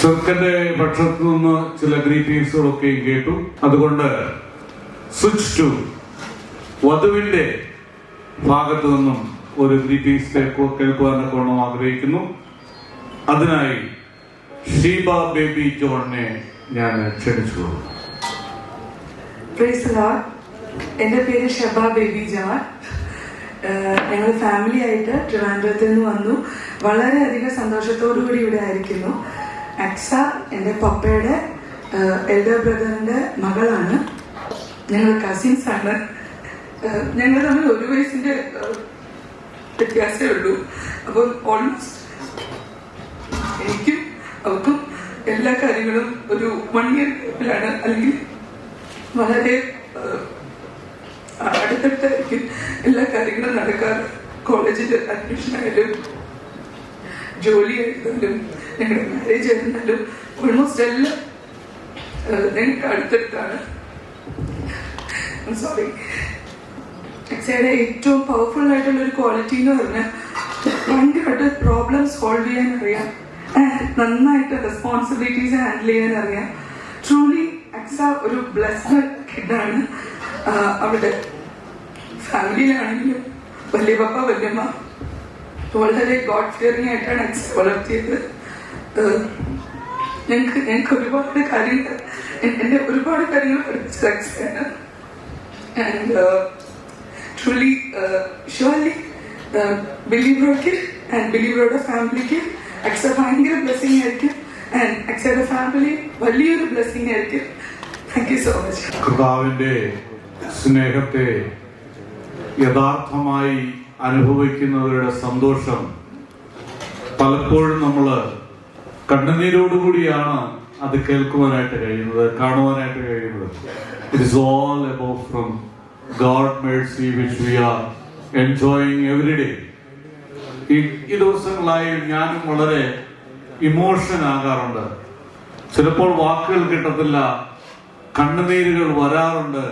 ചെറുക്കന്റെ പക്ഷത്തു നിന്ന് ചില ഗ്രീറ്റിംഗ്സുകളൊക്കെയും കേട്ടു. അതുകൊണ്ട് സ്വിച്ച് ടു വധുവിന്റെ ഭാഗത്തു നിന്നും ഒരു ഗ്രീറ്റിംഗ്സ് കേൾക്കുവാനൊക്കെ വേണം ആഗ്രഹിക്കുന്നു. അതിനായി ഷീബ ബേബി ജോണിനെ ഞാൻ ക്ഷണിച്ചു.
എൻ്റെ പേര് ഷബ ബേബി ജോൺ. ഞങ്ങൾ ഫാമിലി ആയിട്ട് ട്രിവാൻഡ്രത്തിൽ നിന്ന് വന്നു. വളരെയധികം സന്തോഷത്തോടു കൂടി ഇവിടെ ആയിരിക്കുന്നു. അക്സ എൻ്റെ പപ്പയുടെ എൽഡർ ബ്രദറിൻ്റെ മകളാണ്. ഞങ്ങൾ കസിൻസ് ആണ്. ഞങ്ങൾ തമ്മിൽ 1 വയസ്സിൻ്റെ വ്യത്യാസമേ ഉള്ളൂ. അപ്പം ഓൾമോസ്റ്റ് എനിക്കും അവർക്കും എല്ലാ കാര്യങ്ങളും ഒരു 1 ഇയർ ഗ്യാപ്പിലാണ്, അല്ലെങ്കിൽ വളരെ അടുത്തടുത്തായിരിക്കും എല്ലാ കാര്യങ്ങളും നടക്കാറ്. കോളേജിൽ അഡ്മിഷൻ ആയാലും ജോലി ആയിരുന്നാലും ഞങ്ങളുടെ മാരേജ് ആയിരുന്നാലും ഓൾമോസ്റ്റ് എല്ലാം ഞങ്ങൾക്ക് അടുത്തടുത്താണ്. സോറി. അക്സയുടെ ഏറ്റവും പവർഫുൾ ആയിട്ടുള്ള ഒരു ക്വാളിറ്റി എന്ന് പറഞ്ഞാൽ ഭയങ്കരമായിട്ട് പ്രോബ്ലം സോൾവ് ചെയ്യാൻ അറിയാം, നന്നായിട്ട് റെസ്പോൺസിബിലിറ്റീസ് ഹാൻഡിൽ ചെയ്യാൻ അറിയാം. ട്രൂലി അക്സ ഒരു ബ്ലെസ്ഡ് കിഡാണ്. അവിടെ ഫാമിലിയിലാണെങ്കിലും വലിയ പപ്പ വല്യമ്മ വളരെ ഗോഡ് ഫിയറിംഗ് ആയിട്ടാണ് അക്സ വളർത്തിയത്. ഞങ്ങൾക്ക് ഒരുപാട് കാര്യങ്ങൾ പഠിപ്പിച്ചത് അക്സയാണ്. ആൻഡ് ട്രൂലി ഷുവർലി ബിലി ബ്രോയ്ക്ക് ആൻഡ് ബിലി ബ്രോയുടെ ഫാമിലിക്ക് അക്സ ഭയങ്കര ബ്ലെസ്സിങ് ആയിരിക്കും. ആൻഡ് അക്സയുടെ ഫാമിലി വലിയൊരു ബ്ലെസ്സിങ് ആയിരിക്കും. Thank you so much.
കർത്താവിന്റെ സ്നേഹത്തെ യഥാർത്ഥമായി അനുഭവിക്കുന്നവരുടെ സന്തോഷം പലപ്പോഴും നമ്മൾ കണ്ണുനീരോടുകൂടിയാണ് അത് കേൾക്കുവാനായിട്ട് കഴിയുന്നത്, കാണുവാനായിട്ട് കഴിയുന്നത്. It is all about from God Mercy which we are enjoying every day. ഈ ദിവസങ്ങളായി ഞാനും വളരെ ഇമോഷൻ ആകാറുണ്ട്. ചിലപ്പോൾ വാക്കുകൾ കിട്ടത്തില്ല, കണ്ണുനീരുകൾ വരാറുണ്ട്.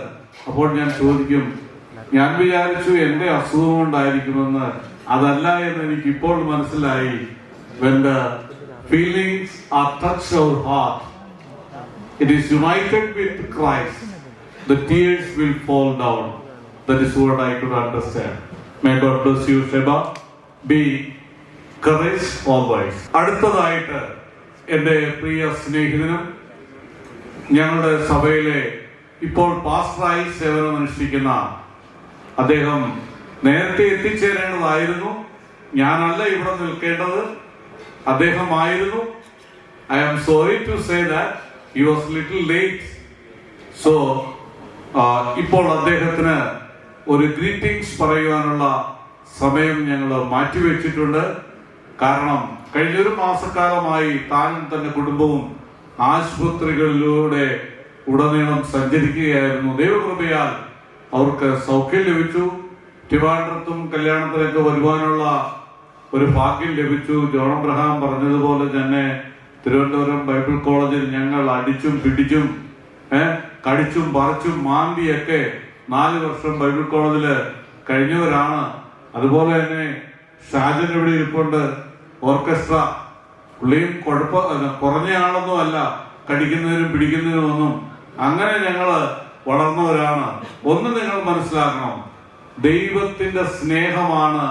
അപ്പോൾ ഞാൻ ചോദിക്കും, ഞാൻ വിചാരിച്ചു എന്റെ അസുഖം കൊണ്ടായിരിക്കുമെന്ന്. അതല്ല എന്ന് എനിക്ക് ഇപ്പോൾ മനസ്സിലായി. When the feelings are touch our heart, it is united with Christ, the tears will fall down. That is what I could understand. May God bless you, Sheba. Be courage always. അടുത്തതായിട്ട് എൻ്റെ പ്രിയ സ്നേഹിതനും ഞങ്ങളുടെ സഭയിലെ ഇപ്പോൾ പാസ്റ്ററായി സേവനമനുഷ്ഠിക്കുന്ന അദ്ദേഹം നേരത്തെ എത്തിച്ചേരേണ്ടതായിരുന്നു. ഞാനല്ല ഇവിടെ നിൽക്കേണ്ടത്, അദ്ദേഹമായിരുന്നു. I am sorry to say that he was little late. So ഇപ്പോൾ അദ്ദേഹത്തിന് ഒരു ഗ്രീറ്റിംഗ്സ് പറയുവാനുള്ള സമയം ഞങ്ങൾ മാറ്റിവെച്ചിട്ടുണ്ട്. കാരണം കഴിഞ്ഞൊരു മാസക്കാലമായി താനും തന്റെ കുടുംബവും ആശുപത്രികളിലൂടെ ഉടനീളം സഞ്ചരിക്കുകയായിരുന്നു. ദൈവകൃപയാൽ അവർക്ക് സൗഖ്യം ലഭിച്ചു. ട്രിവാൻഡ്രത്തും കല്യാണത്തിലേക്ക് വരുവാനുള്ള ഒരു ഭാഗ്യം ലഭിച്ചു. ജോൺ അബ്രഹാം പറഞ്ഞതുപോലെ തന്നെ തിരുവനന്തപുരം ബൈബിൾ കോളേജിൽ ഞങ്ങൾ അടിച്ചും പിടിച്ചും കടിച്ചും പറിച്ചും മാന്തിയൊക്കെ 4 വർഷം ബൈബിൾ കോളേജില് കഴിഞ്ഞവരാണ്. അതുപോലെ തന്നെ ഷാജൻ ഇവിടെ ഇരിപ്പുണ്ട്, ഓർക്കസ്ട്ര. പുള്ളിയും കുറഞ്ഞയാളൊന്നും അല്ല, കടിക്കുന്നതിനും പിടിക്കുന്നതിനും ഒന്നും. അങ്ങനെ ഞങ്ങള് വളർന്നവരാണ്. ഒന്ന് നിങ്ങൾ മനസ്സിലാക്കണം, ദൈവത്തിന്റെ സ്നേഹമാണ്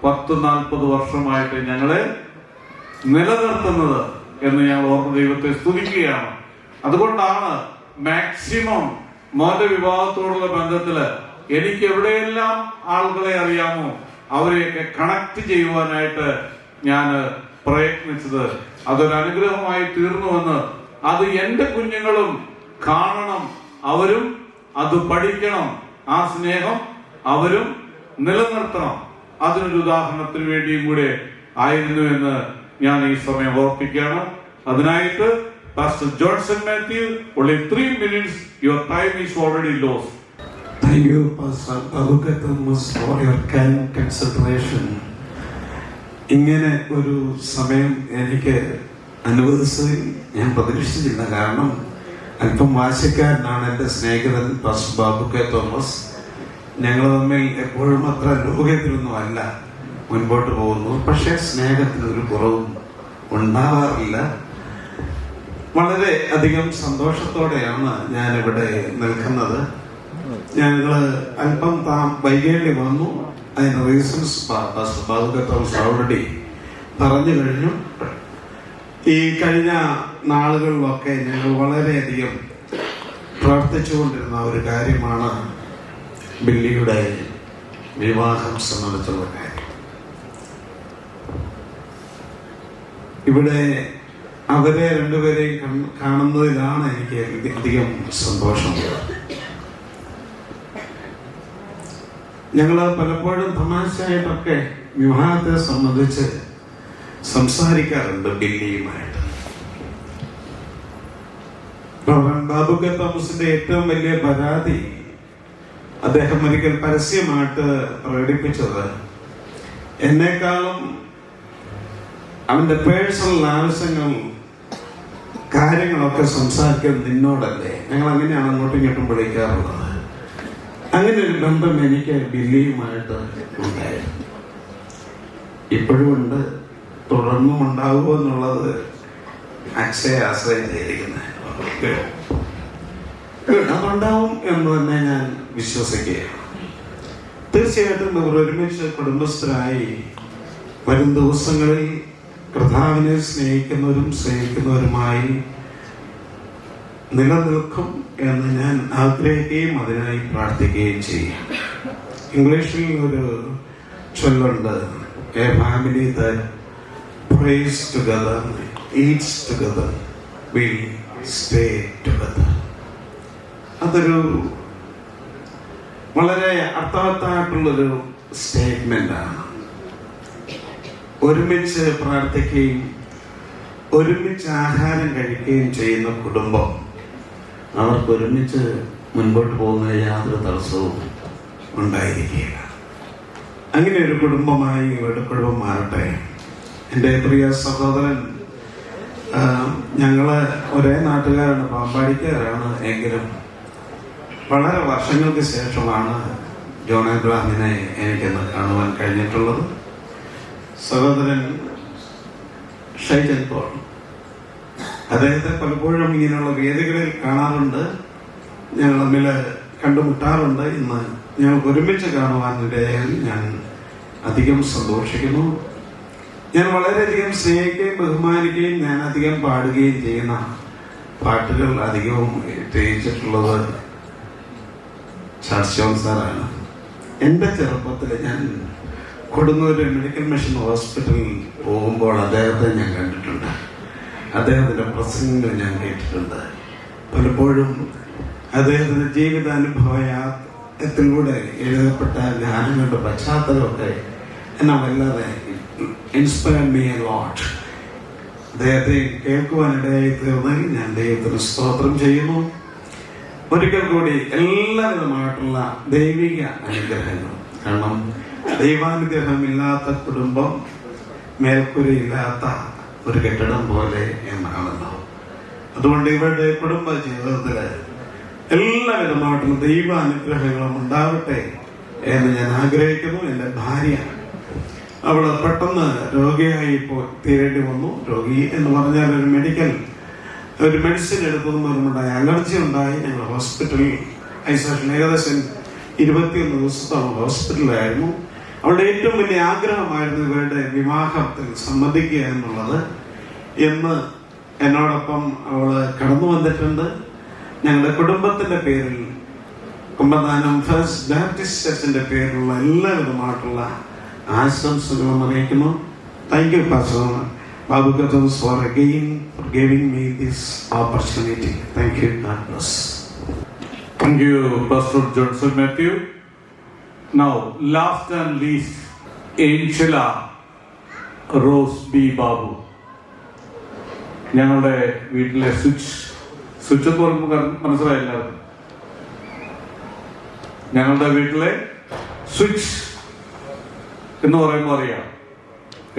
10-40 വർഷമായിട്ട് ഞങ്ങളെ നിലനിർത്തുന്നത് എന്ന് ഞങ്ങൾ ഓർമ്മ ദൈവത്തെ സ്തുതിക്കുകയാണ്. അതുകൊണ്ടാണ് മാക്സിമം മോന്റെ വിവാഹത്തോടുള്ള ബന്ധത്തില് എനിക്ക് എവിടെയെല്ലാം ആളുകളെ അറിയാമോ അവരെയൊക്കെ കണക്ട് ചെയ്യുവാനായിട്ട് ഞാൻ പ്രയത്നിച്ചത് അതൊരു അനുഗ്രഹമായി തീർന്നുവെന്ന് അത് എൻ്റെ കുഞ്ഞുങ്ങളും കാണണം, അവരും അത് പഠിക്കണം, ആ സ്നേഹം അവരും നിലനിർത്തണം. അതിനൊരു ഉദാഹരണത്തിന് വേണ്ടിയും കൂടെ ആയിരുന്നു എന്ന് ഞാൻ ഈ സമയം ഓർപ്പിക്കുകയാണ്. അതിനായിട്ട് Pastor Johnson Matthew, only 3 minutes, your time is already lost.
Thank you, Pastor Babuka Thomas, for your kind consideration. ഇങ്ങനെ ഒരു സമയം എനിക്ക് അനുവദിച്ചതിൽ ഞാൻ പ്രതീക്ഷിച്ചില്ല. കാരണം അല്പം വാശിക്കാരനാണ് എൻ്റെ സ്നേഹിതൻ പാസ്റ്റർ ബാബുക്ക തോമസ്. ഞങ്ങൾ തമ്മിൽ എപ്പോഴും അത്ര ലോകത്തിലൊന്നും അല്ല മുൻപോട്ട് പോകുന്നു. പക്ഷേ സ്നേഹത്തിനൊരു കുറവും ഉണ്ടാവാറില്ല. വളരെ അധികം സന്തോഷത്തോടെയാണ് ഞാനിവിടെ നിൽക്കുന്നത്. ഞങ്ങൾ അല്പം വൈകേണ്ടി വന്നു. അതിന് reasons pastor Babukka Thomas already പറഞ്ഞു കഴിഞ്ഞു. ഈ കഴിഞ്ഞ നാളുകളിലൊക്കെ ഞങ്ങൾ വളരെയധികം പ്രാർത്ഥിച്ചുകൊണ്ടിരുന്ന ഒരു കാര്യമാണ് ബില്ലിയുടെ വിവാഹം സംബന്ധിച്ചുള്ള കാര്യം. ഇവിടെ അവരെ രണ്ടുപേരെയും കാണുന്നതിലാണ് എനിക്ക് അധികം സന്തോഷം. ഞങ്ങൾ പലപ്പോഴും തമാശയായിട്ടൊക്കെ വിവാഹത്തെ സംബന്ധിച്ച് സംസാരിക്കാറുണ്ട് ബില്ലിയുമായിട്ട്. ബാബുക്ക തോമസിന്റെ ഏറ്റവും വലിയ പരാതി അദ്ദേഹം ഒരിക്കൽ പരസ്യമായിട്ട് പ്രകടിപ്പിച്ചത്, എന്നെക്കാളും അവന്റെ പേഴ്സണൽ ആവശ്യങ്ങൾ കാര്യങ്ങളൊക്കെ സംസാരിക്കുന്നത് നിന്നോടല്ലേ. ഞങ്ങൾ അങ്ങനെയാണ് അങ്ങോട്ടും ഇങ്ങോട്ടും വിളിക്കാറുള്ളത്. അങ്ങനെ ഒരു ബന്ധം എനിക്ക് ബില്ലിയുമായിട്ട് ഉണ്ടായിരുന്നു, ഇപ്പോഴും ഉണ്ട്, തുടർന്നും ഉണ്ടാവുമോ എന്നുള്ളത് അക്ഷയെ ആശ്രയിച്ചിരിക്കുന്നത്. അതുണ്ടാവും എന്ന് തന്നെ ഞാൻ വിശ്വസിക്കുകയാണ്. തീർച്ചയായിട്ടും ഇവർ ഒരുമിച്ച് കുടുംബസ്ഥരായി വരും ദിവസങ്ങളിൽ കർത്താവിനെ സ്നേഹിക്കുന്നവരുമായി നിലനിൽക്കും എന്ന് ഞാൻ ആഗ്രഹിക്കുകയും അതിനായി പ്രാർത്ഥിക്കുകയും ചെയ്യും. ഇംഗ്ലീഷിൽ ഒരു ചൊല്ലുണ്ട്, a family that prays together, eats together, will stay together. അതൊരു വളരെ അർത്ഥവത്തായിട്ടുള്ളൊരു സ്റ്റേറ്റ്മെന്റാണ്. ഒരുമിച്ച് പ്രാർത്ഥിക്കുകയും ഒരുമിച്ച് ആഹാരം കഴിക്കുകയും ചെയ്യുന്ന കുടുംബം അവർക്ക് ഒരുമിച്ച് മുൻപോട്ട് പോകുന്ന യാതൊരു തടസ്സവും ഉണ്ടായിരിക്കുകയില്ല. അങ്ങനെ ഒരു കുടുംബമായി ഇവരുടെ കുടുംബം മാറട്ടെ. എൻ്റെ പ്രിയ സഹോദരൻ, ഞങ്ങള് ഒരേ നാട്ടുകാരാണ്, പാമ്പാടിക്കാരാണ്. എങ്കിലും വളരെ വർഷങ്ങൾക്ക് ശേഷമാണ് ജോൺ എബ്രഹാമിനെ എനിക്കൊന്ന് കാണുവാൻ കഴിഞ്ഞിട്ടുള്ളത്. സഹോദരൻ ഷൈജൻ പോൾ, അദ്ദേഹത്തെ പലപ്പോഴും ഇങ്ങനെയുള്ള വേദികളിൽ കാണാറുണ്ട്, ഞങ്ങൾ തമ്മിൽ കണ്ടുമുട്ടാറുണ്ട്. ഇന്ന് ഞങ്ങൾക്ക് ഒരുമിച്ച് കാണുവാനിടയായി ഞാൻ അധികം സന്തോഷിക്കുന്നു. ഞാൻ വളരെയധികം സ്നേഹിക്കുകയും ബഹുമാനിക്കുകയും ഞാൻ അധികം പാടുകയും ചെയ്യുന്ന പാട്ടുകൾ അധികവും രചിച്ചിട്ടുള്ളത് ചാൾസ് ജോൺ സാറാണ്. എൻ്റെ ചെറുപ്പത്തിൽ ഞാൻ കൊടുങ്ങൂർ മെഡിക്കൽ മിഷൻ ഹോസ്പിറ്റലിൽ പോകുമ്പോൾ അദ്ദേഹത്തെ ഞാൻ കണ്ടിട്ടുണ്ട്. അദ്ദേഹത്തിൻ്റെ പ്രസംഗങ്ങൾ ഞാൻ കേട്ടിട്ടുണ്ട്. പലപ്പോഴും അദ്ദേഹത്തിൻ്റെ ജീവിതാനുഭവത്തിലൂടെ എഴുതപ്പെട്ട ഗാനങ്ങളുടെ പശ്ചാത്തലമൊക്കെ എന്നെ വല്ലാതെ ഇൻസ്പയർ മീ എ ലോട്ട്. അദ്ദേഹത്തെ കേൾക്കുവാനിടയായി തീർന്നതിൽ ഞാൻ ദൈവത്തിന് സ്തോത്രം ചെയ്യുന്നു. ഒരിക്കൽ കൂടി എല്ലാവിധമായിട്ടുള്ള ദൈവിക അനുഗ്രഹങ്ങൾ. കാരണം ദൈവാനുഗ്രഹമില്ലാത്ത കുടുംബം മേൽക്കൂരയില്ലാത്ത ഒരു കെട്ടിടം പോലെ എന്നാണല്ലോ. അതുകൊണ്ട് ഇവരുടെ കുടുംബ ജീവിതത്തില് എല്ലാവിധമായിട്ടുള്ള ദൈവാനുഗ്രഹങ്ങളും ഉണ്ടാവട്ടെ എന്ന് ഞാൻ ആഗ്രഹിക്കുന്നു. എൻ്റെ ഭാര്യ, അവള് പെട്ടെന്ന് രോഗിയായി തീരേണ്ടി വന്നു. രോഗി എന്ന് പറഞ്ഞാൽ ഒരു മെഡിസിൻ എടുക്കുന്നവരുണ്ടായ അലർജി ഉണ്ടായി. ഞങ്ങൾ ഹോസ്പിറ്റലിൽ ഐസോലേഷൻ ഏകദേശം 21 ദിവസത്തോളം ഹോസ്പിറ്റലിലായിരുന്നു. അവളുടെ ഏറ്റവും വലിയ ആഗ്രഹമായിരുന്നു ഇവരുടെ വിവാഹത്തിൽ സംബന്ധിക്കുക എന്നുള്ളത്. എന്ന് എന്നോടൊപ്പം അവള് കടന്നു വന്നിട്ടുണ്ട്. ഞങ്ങളുടെ കുടുംബത്തിന്റെ പേരിൽ കുമ്പനാനം ഫസ്റ്റ് ബാപ്റ്റിസ്റ്റ് ചർച്ചിന്റെ പേരിലുള്ള എല്ലാവിധമായിട്ടുള്ള ആശംസകളും അറിയിക്കുന്നു. Thank you pastor Babu Gatons for giving me this opportunity. Thank you. God bless.
Thank you, Pastor Johnson Matthew. Now, last and least, Angela Rose B. Babu. ഞങ്ങളുടെ വീട്ടിലെ സ്വിച്ച് എന്ന് പറയുമ്പോൾ മനസ്സിലായില്ല. ഞങ്ങളുടെ വീട്ടിലെ സ്വിച്ച് എന്ന് പറയുമ്പോൾ അറിയാം,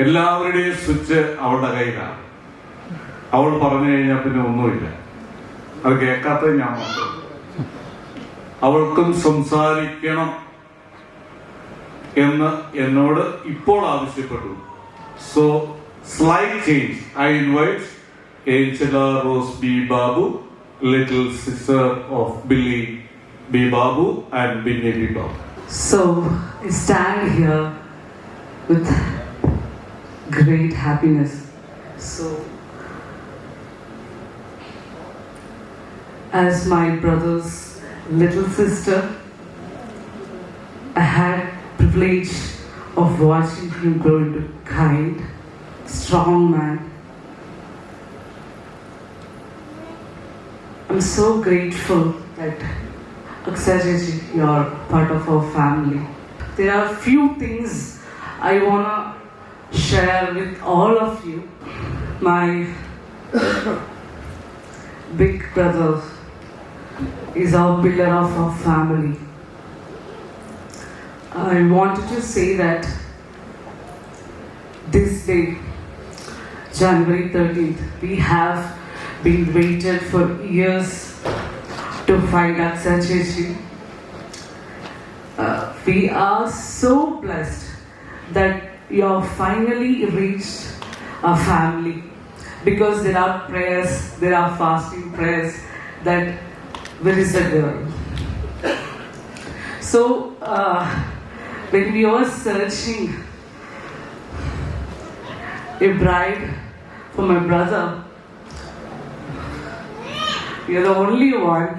എല്ലാവരുടെയും സ്വിച്ച് അവളുടെ കയ്യിലാണ്. അവൾ പറഞ്ഞു കഴിഞ്ഞാൽ പിന്നെ ഒന്നുമില്ല. അത് കേൾക്കാത്തത് ഞാൻ മാത്രം. അവൾക്കും സംസാരിക്കണം എന്ന് എന്നോട് ഇപ്പോൾ ആവശ്യപ്പെട്ടു. So slight change. I invite Angela Rose B. Babu, little sister of Billy B. Babu and Binny B. Babu.
So, I stand here with great happiness. So, as my brother's little sister, I had privilege of watching him grow into kind, strong man. I'm so grateful that Aksajaji, you are part of our family. There are few things I wanna share with all of you. My big brother is our pillar of our family. I wanted to say that this day, January 13th, we have been waited for years to find Aksajaji. We are so blessed that you have finally reached a family, because there are prayers, there are fasting prayers that where is the girl? So when we were searching a bride for my brother, you're the only one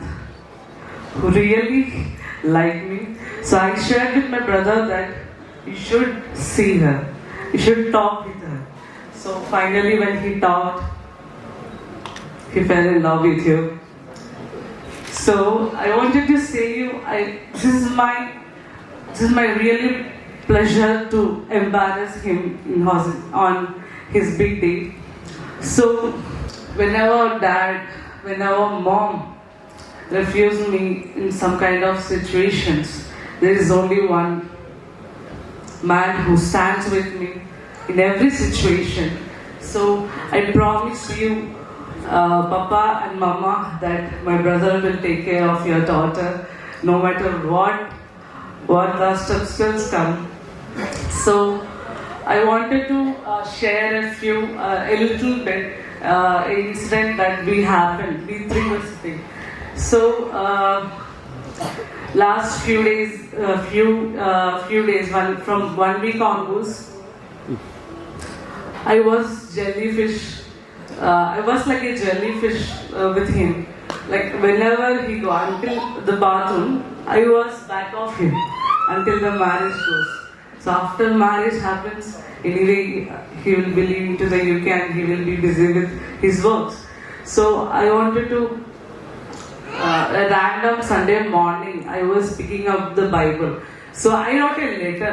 who really liked me. So I shared with my brother that you should see her, you should talk with her. So finally when he talked, he fell in love with you. So I wanted to say you, this is my really pleasure to embarrass him on his big day. So whenever dad, whenever mom refuse me in some kind of situations, there is only one man who stands with me in every situation. So I promise you, Papa and Mama, that my brother will take care of your daughter no matter what obstacles come. So I wanted to share a little bit incident that we three were sitting. So last few days, from 1 week onwards, I was like a jellyfish with him. Like whenever he go until the bathroom, I was back of him until the marriage goes. So after marriage happens, anyway he will be leaving to the UK and he will be busy with his works. So I wanted to a random Sunday morning, I was picking up the Bible. So I wrote a letter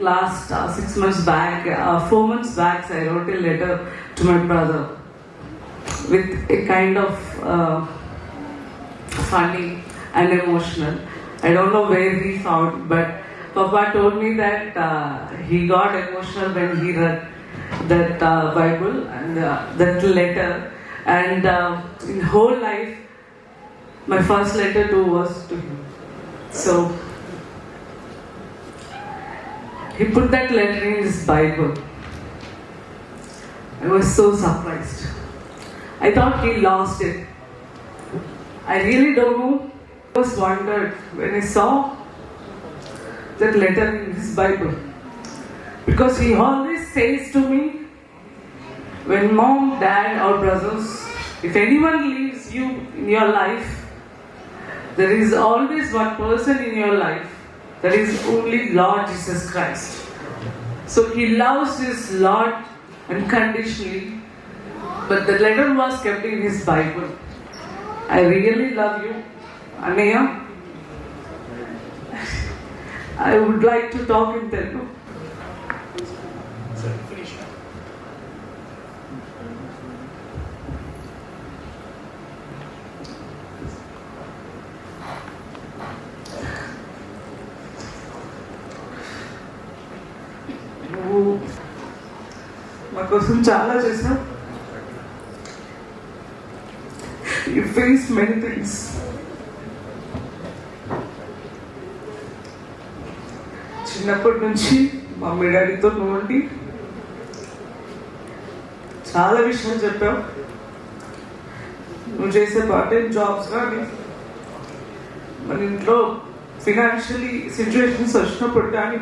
last 6 months back, 4 months back. I wrote a letter to my brother with a kind of funny and emotional. I don't know where he found, but Papa told me that he got emotional when he read that Bible and that letter. And in whole life, my first letter too was to him. So he put that letter in his Bible. I was so surprised. I thought he lost it. I really don't know. I was wondered when I saw that letter in his Bible, because he always says to me, when mom, dad or brothers, if anyone leaves you in your life, there is always one person in your life, that is only Lord Jesus Christ. So he loves his Lord unconditionally, but the letter was kept in his Bible. I really love you, Anaya. I would like to talk in Telugu. మా కోసం చాలా చేసావు. You faced many things. చిన్నప్పటి నుంచి mummy డాడీతో నుండి చాలా విషయాలు చెప్పావు. నువ్వు చేసే పార్ట్ టైం జాబ్స్ కానీ మన ఇంట్లో ఫినాన్షియలీ సిచ్యువేషన్స్ వచ్చినప్పుడు కానీ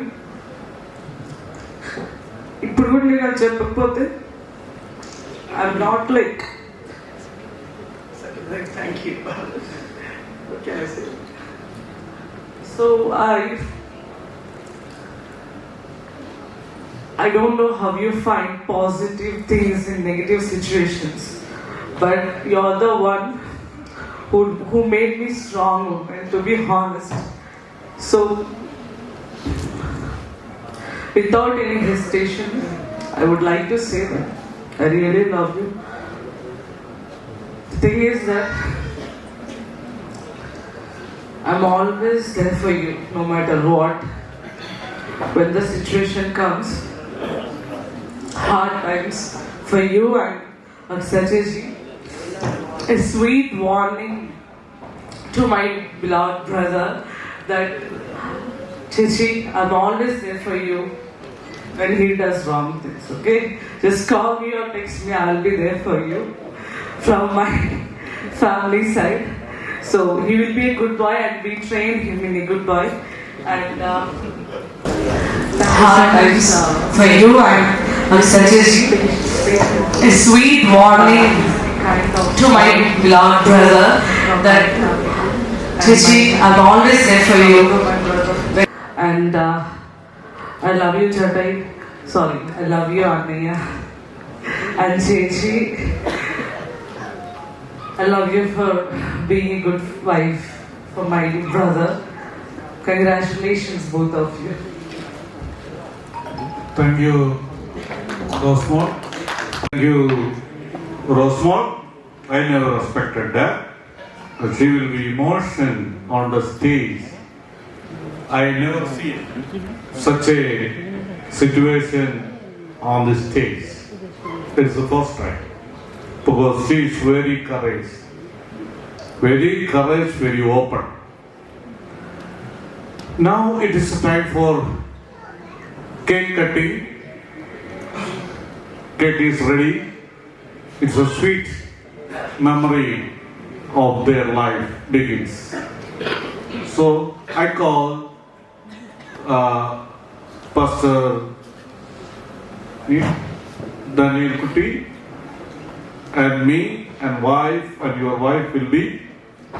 ఇప్పుడు కూడా నేను అది చెప్పకపోతే I'm not like thank you. So I don't know how you find positive things in negative situations, but you're the one who made me strong, and to be honest. So without any hesitation, I would like to say that I really love you. The thing is that I'm always there for you, no matter what. When the situation comes, hard times for you and Aksaji, a sweet warning to my beloved brother that Chichi, I'm always there for you when he does wrong things, okay? Just call me or text me, I'll be there for you from my family side. So he will be a good boy and we train him in a good boy. And hard times for you and Aksaji, a sweet warning to my beloved brother that Chichi, I'm always there for you. And I love you, Chatai. Sorry, I love you, Anaya. And Chichi, I love you for being a good wife for my brother. Congratulations, both of you.
Thank you, Rosemont. Thank you, Rosemont. I never expected that. She will be emotional on the stage. I never seen such a situation on the stage. It's the first time. Because she is very courageous. Very open. Now it is time for cake cutting. Cake is ready. It's a sweet memory of their life begins. So I call Pastor Daniel Kuti and me and wife and your wife will be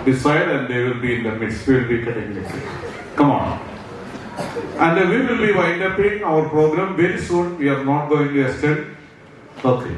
beside and they will be in the midst. We will be cutting the cake. Come on. And we will be winding up our program very soon. We are not going to extend. Okay.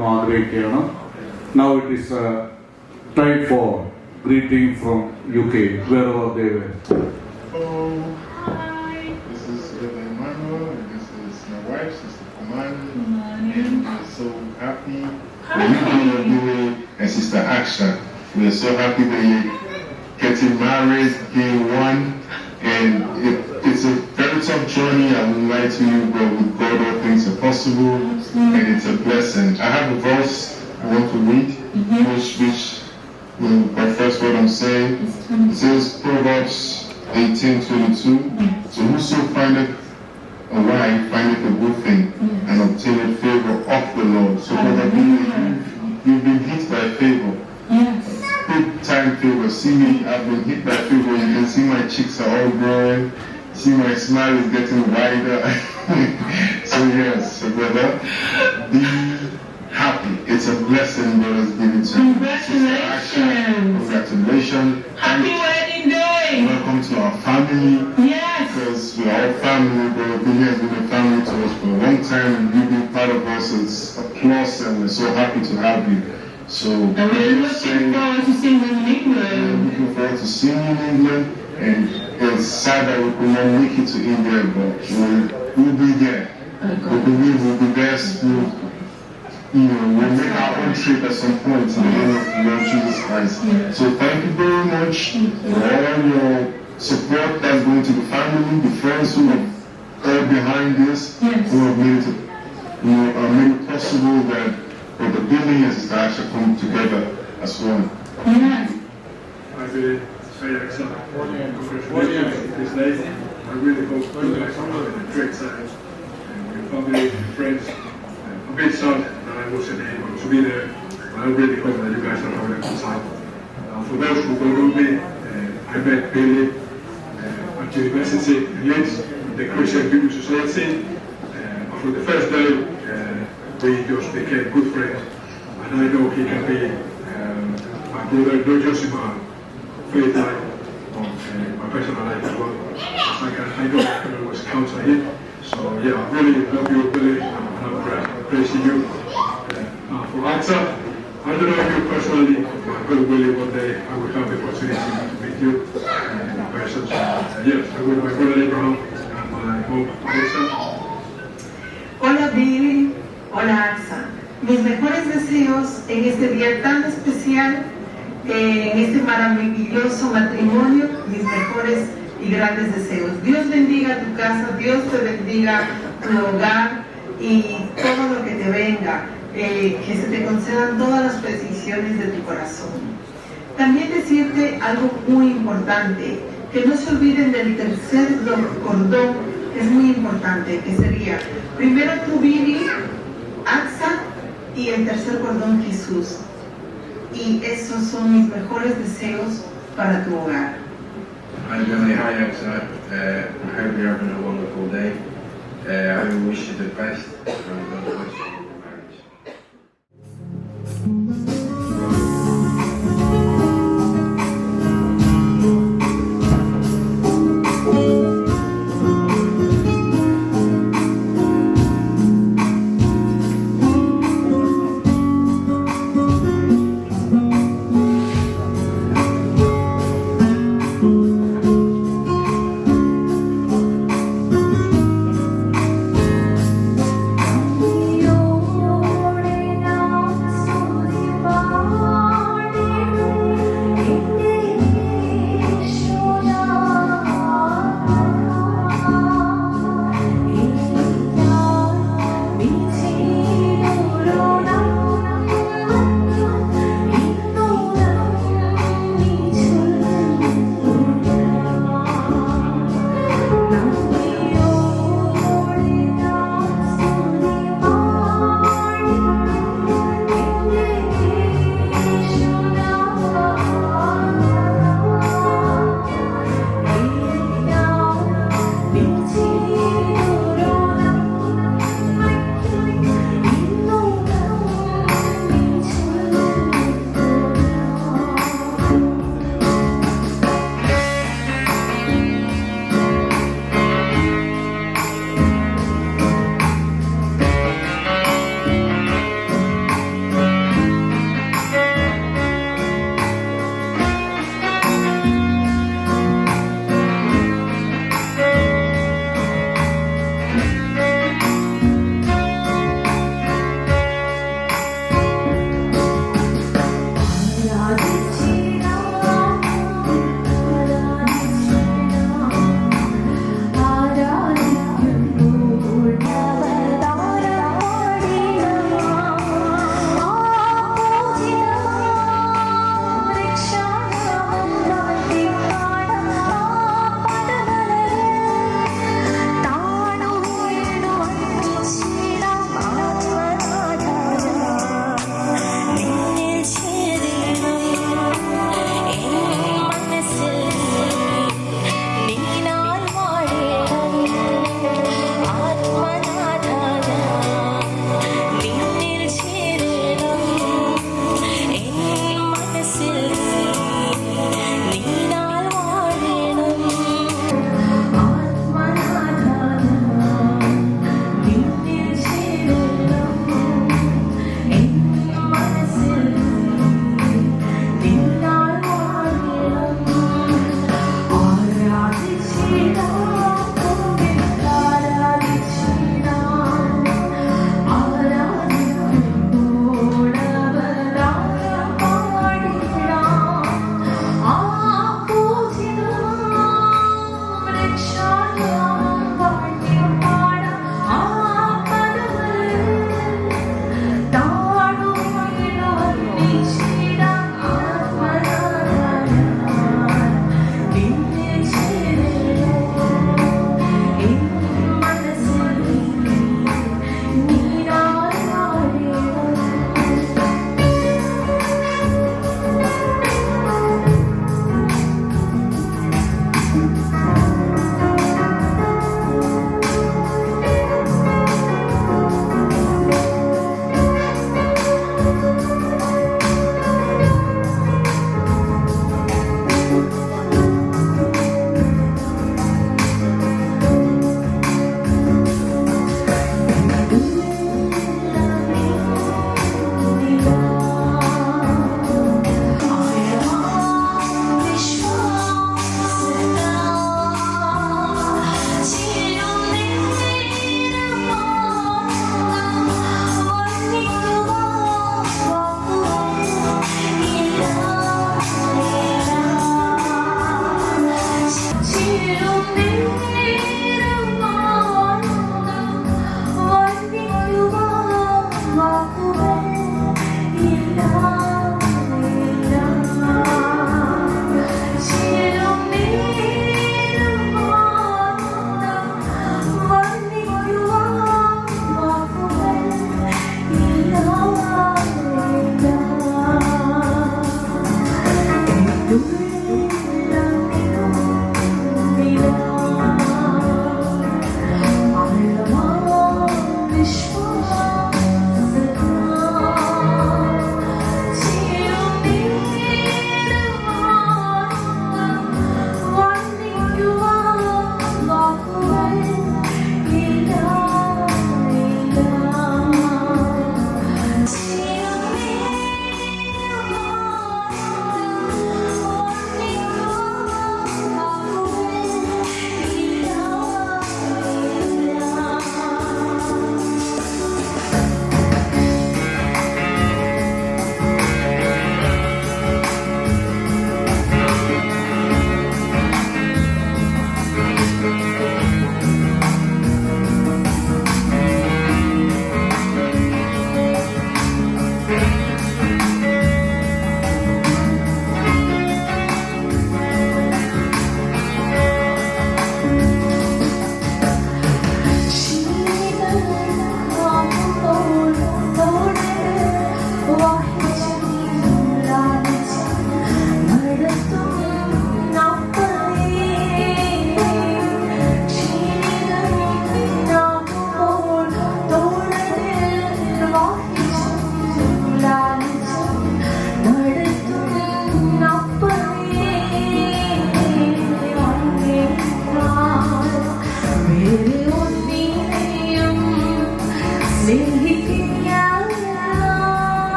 പറയണമെന്ന് ആഗ്രഹിക്കുകയാണ്. Now it is time for greeting from UK, wherever they were.
Hi. This is Brother Emmanuel, and this is my wife, Sister Kumani, and we're so happy that you are doing, and Sister Aksha. We are so happy that you're getting married, being one, and it's a very tough journey. I won't lie to you, but with God all things are possible, and it's a blessing. I have a verse I want to read, which my first word I'm saying, it says Proverbs 18:22. So whoso findeth a wife findeth a good thing and obtaineth favor of the Lord. So brother, you've been hit by favor. Big time favor. See me, I've been hit by favor. You can see my cheeks are all growing. See my smile is getting wider. So yes, so brother, be happy. It's a blessing God has given to you. Congratulations.
Happy wedding day.
Welcome to our family.
Yes.
Because we're all family, but Billy has been a family to us for a long time, and you being part of us is a plus, and we're so happy to have you. So
and we're looking forward to seeing you in England.
We're looking forward to seeing you in England, and it's sad that we could not make it to India, but we'll be there. We believe we'll be there. We'll make our own trip at some point in the name of the Lord Jesus Christ. So thank you very much for all your support that's going to the family, the friends who are all behind this, who have made it possible that the building and Sister Asha come together as one.
Yes.
I really say excellent. Congratulations on this day. I really hope you guys are having a great time. And your family and friends. I'm a bit sad that I wasn't able to be there, but I really hope that you guys are having a good time. For those who don't know me, I met Billy at university in Leeds, the Christian Bible Society. From the first day, we just became good friends, and I know he can be my brother, not just in my faith life, but my personal life as well. I know I can always count on him. So yeah, I really love you, Billy, and I'm praising you. For Aksa, I don't know you personally, but God willing, one day I will have the opportunity to meet you in person. So yes, I will my brother Abraham and my mom, Alexa.
Hola Billy, hola Aksa. Mis mejores deseos en este día tan especial, en este maravilloso matrimonio, mis mejores y grandes deseos. Dios bendiga tu casa, Dios te bendiga tu hogar y todo lo que te venga, que se te concedan todas las peticiones de tu corazón. También decirte algo muy importante, que no se olviden del tercer cordón, que es muy importante, que sería primero tú, Billy, Aksa, y el tercer cordón, Jesús. Y esos son mis mejores deseos para tu hogar.
Hi Billy, hi Aksa. I hope you're having a wonderful day. I wish you the best and God bless you in your marriage.
Yo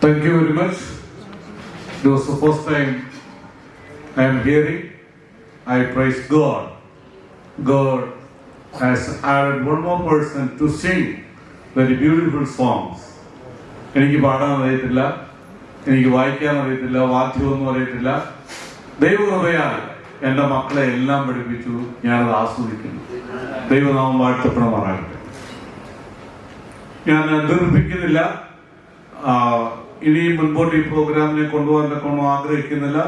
Thank you very much. It was the first time I am hearing. I praise God. God has added one more person to sing very beautiful songs. എനിക്ക് പാടാൻ അറിയത്തില്ല, എനിക്ക് വായിക്കാൻ അറിയത്തില്ല, വാദ്യമൊന്നും അറിയത്തില്ല. ദൈവകൃപയാൽ എൻ്റെ മക്കളെ എല്ലാം പഠിപ്പിച്ചു, ഞാനത് ആസ്വദിക്കുന്നു. ദൈവനാമം വാഴ്ത്തപ്പെടുമാറാകട്ടെ. ഞാൻ ദീർഘിപ്പിക്കുന്നില്ല. ഇനി മുൻപോട്ട് ഈ പ്രോഗ്രാമിനെ കൊണ്ടുപോകാൻ ആഗ്രഹിക്കുന്നില്ല.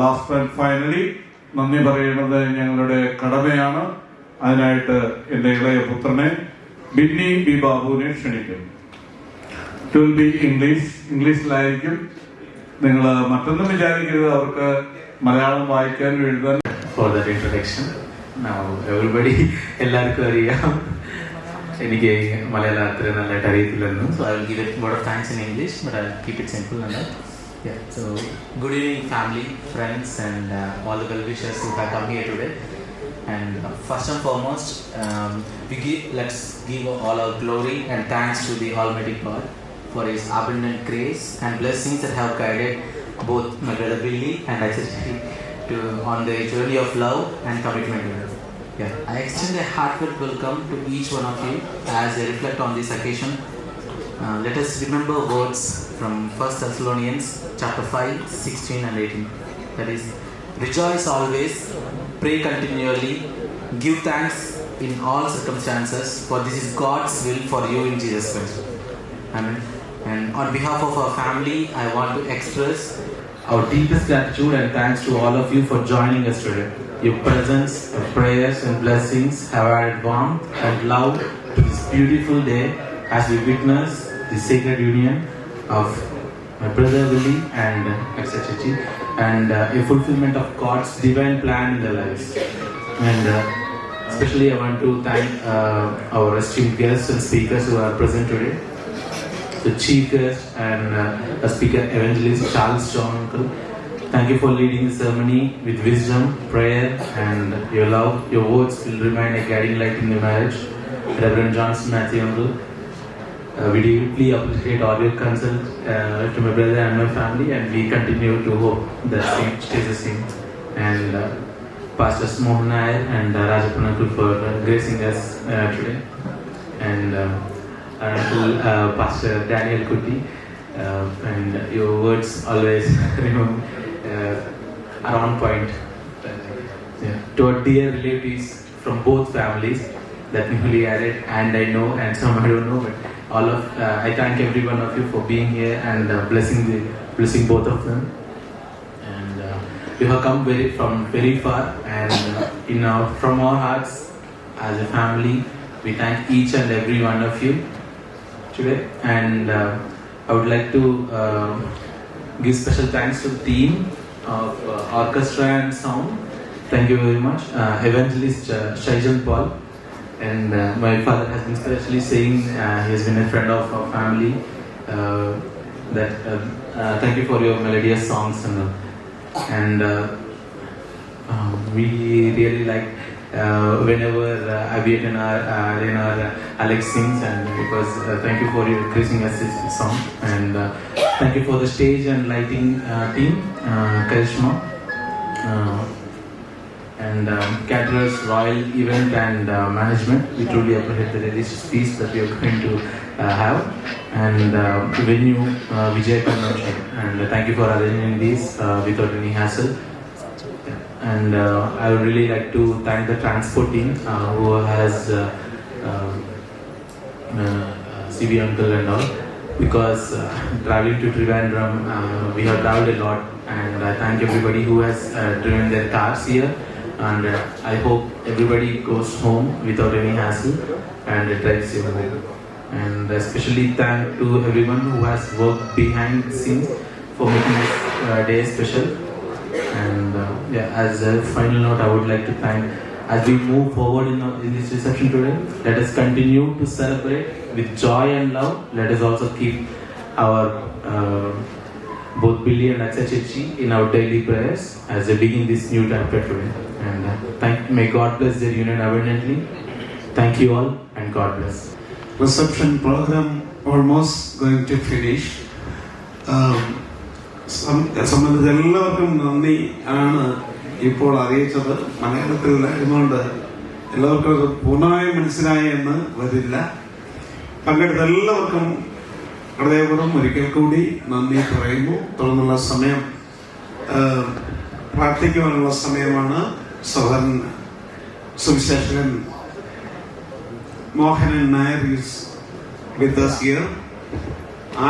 ലാസ്റ്റ് ആൻഡ് ഫൈനലി നന്ദി പറയുന്നത് ഞങ്ങളുടെ കടമയാണ്. അതിനായിട്ട് എൻ്റെ ഇളയ പുത്രനെ ബിന്നി ബി ബാബുവിനെ ക്ഷണിക്കും. ഇറ്റ് വിൽ ബി ഇംഗ്ലീഷിലായിരിക്കും. നിങ്ങൾ മറ്റൊന്നും വിചാരിക്കരുത്, അവർക്ക് മലയാളം വായിക്കാനും എഴുതാൻ.
For that introduction. Now everybody എല്ലാവർക്കും അറിയാം എനിക്ക് മലയാളം അത്ര നല്ലതായിട്ട് അറിയത്തില്ലെന്ന്. So I will give it a lot of thanks in English, but I will keep it simple and that. Yeah. So good evening family, friends and all the well-wishers who have come here today. And first and foremost, let's give all our glory and thanks to the Almighty God for His abundant grace and blessings that have guided both my brother Billy and Achari on their journey of love and commitment to Him. Yeah, I extend a heartfelt welcome to each one of you as I reflect on this occasion. Let us remember words from 1 Thessalonians chapter 5, 16 and 18. That is, rejoice always, pray continually, give thanks in all circumstances, for this is God's will for you in Jesus Christ. Amen. And on behalf of our family, I want to express our deepest gratitude and thanks to all of you for joining us today. Your presence, your prayers and blessings have added warmth and love to this beautiful day as we witness the sacred union of my brother Willie and Achari and a fulfillment of God's divine plan in their lives. And especially I want to thank our esteemed guests and speakers who are present today. The chief guest and speaker evangelist Charles John Uncle. Thank you for leading the ceremony with wisdom, prayer and your love. Your words will remain a guiding light in the marriage. Reverend Johnson Matthew Uncle. We deeply appreciate all your consent to my brother and my family, and we continue to hope that same stays the same. And Pastors Mohan Nair and Rajapan Uncle for gracing us today. And Uncle Pastor Daniel Kuti, and your words always are on point. Yeah. To our dear relatives from both families that newly added, and I know and some I don't know, but all of I thank every one of you for being here and blessing both of them. And you have come from very far, and from our hearts as a family, we thank each and every one of you today. And I would like to give special thanks to the team of orchestra and sound. Thank you very much. Evangelist Shaijan Paul. And my father has been especially saying he has been a friend of our family. Thank you for your melodious songs and we really like whenever Aviat and Alex sings, and because thank you for your gracing us this song, and thank you for the stage and lighting team, Karishma. And caterers, royal event and management. We truly appreciate the religious feast that we are going to have, and venue Vijay Convention. And thank you for arranging these without any hassle. And I would really like to thank the transport team who has CV Uncle and all, because traveling to Trivandrum we have traveled a lot, and I thank everybody who has driven their cars here. And I hope everybody goes home without any hassle and drives you home. And especially thank to everyone who has worked behind the scenes for making this day special. And as a final note, I would like to thank, as we move forward in this reception today, let us continue to celebrate with joy and love. Let us also keep our both Billy and Achari in our daily prayers as they begin this new chapter today. And may God bless their union abundantly. Thank you all, and God bless.
Reception program almost going to finish. സംബന്ധിച്ച് എല്ലാവർക്കും നന്ദി ആണ് ഇപ്പോൾ അറിയിച്ചത്. മലയാളത്തിലായിരുന്നുകൊണ്ട് എല്ലാവർക്കും അത് പൂർണ്ണമായും മനസ്സിലായി എന്ന് വരില്ല. പങ്കെടുത്ത എല്ലാവർക്കും ഹൃദയപൂർവ്വം ഒരിക്കൽ കൂടി നന്ദി പറയുന്നു. തുടർന്നുള്ള സമയം പ്രാർത്ഥിക്കുവാനുള്ള സമയമാണ്. സഹോദരൻ Suviseshakan Mohanan Nair is with us here.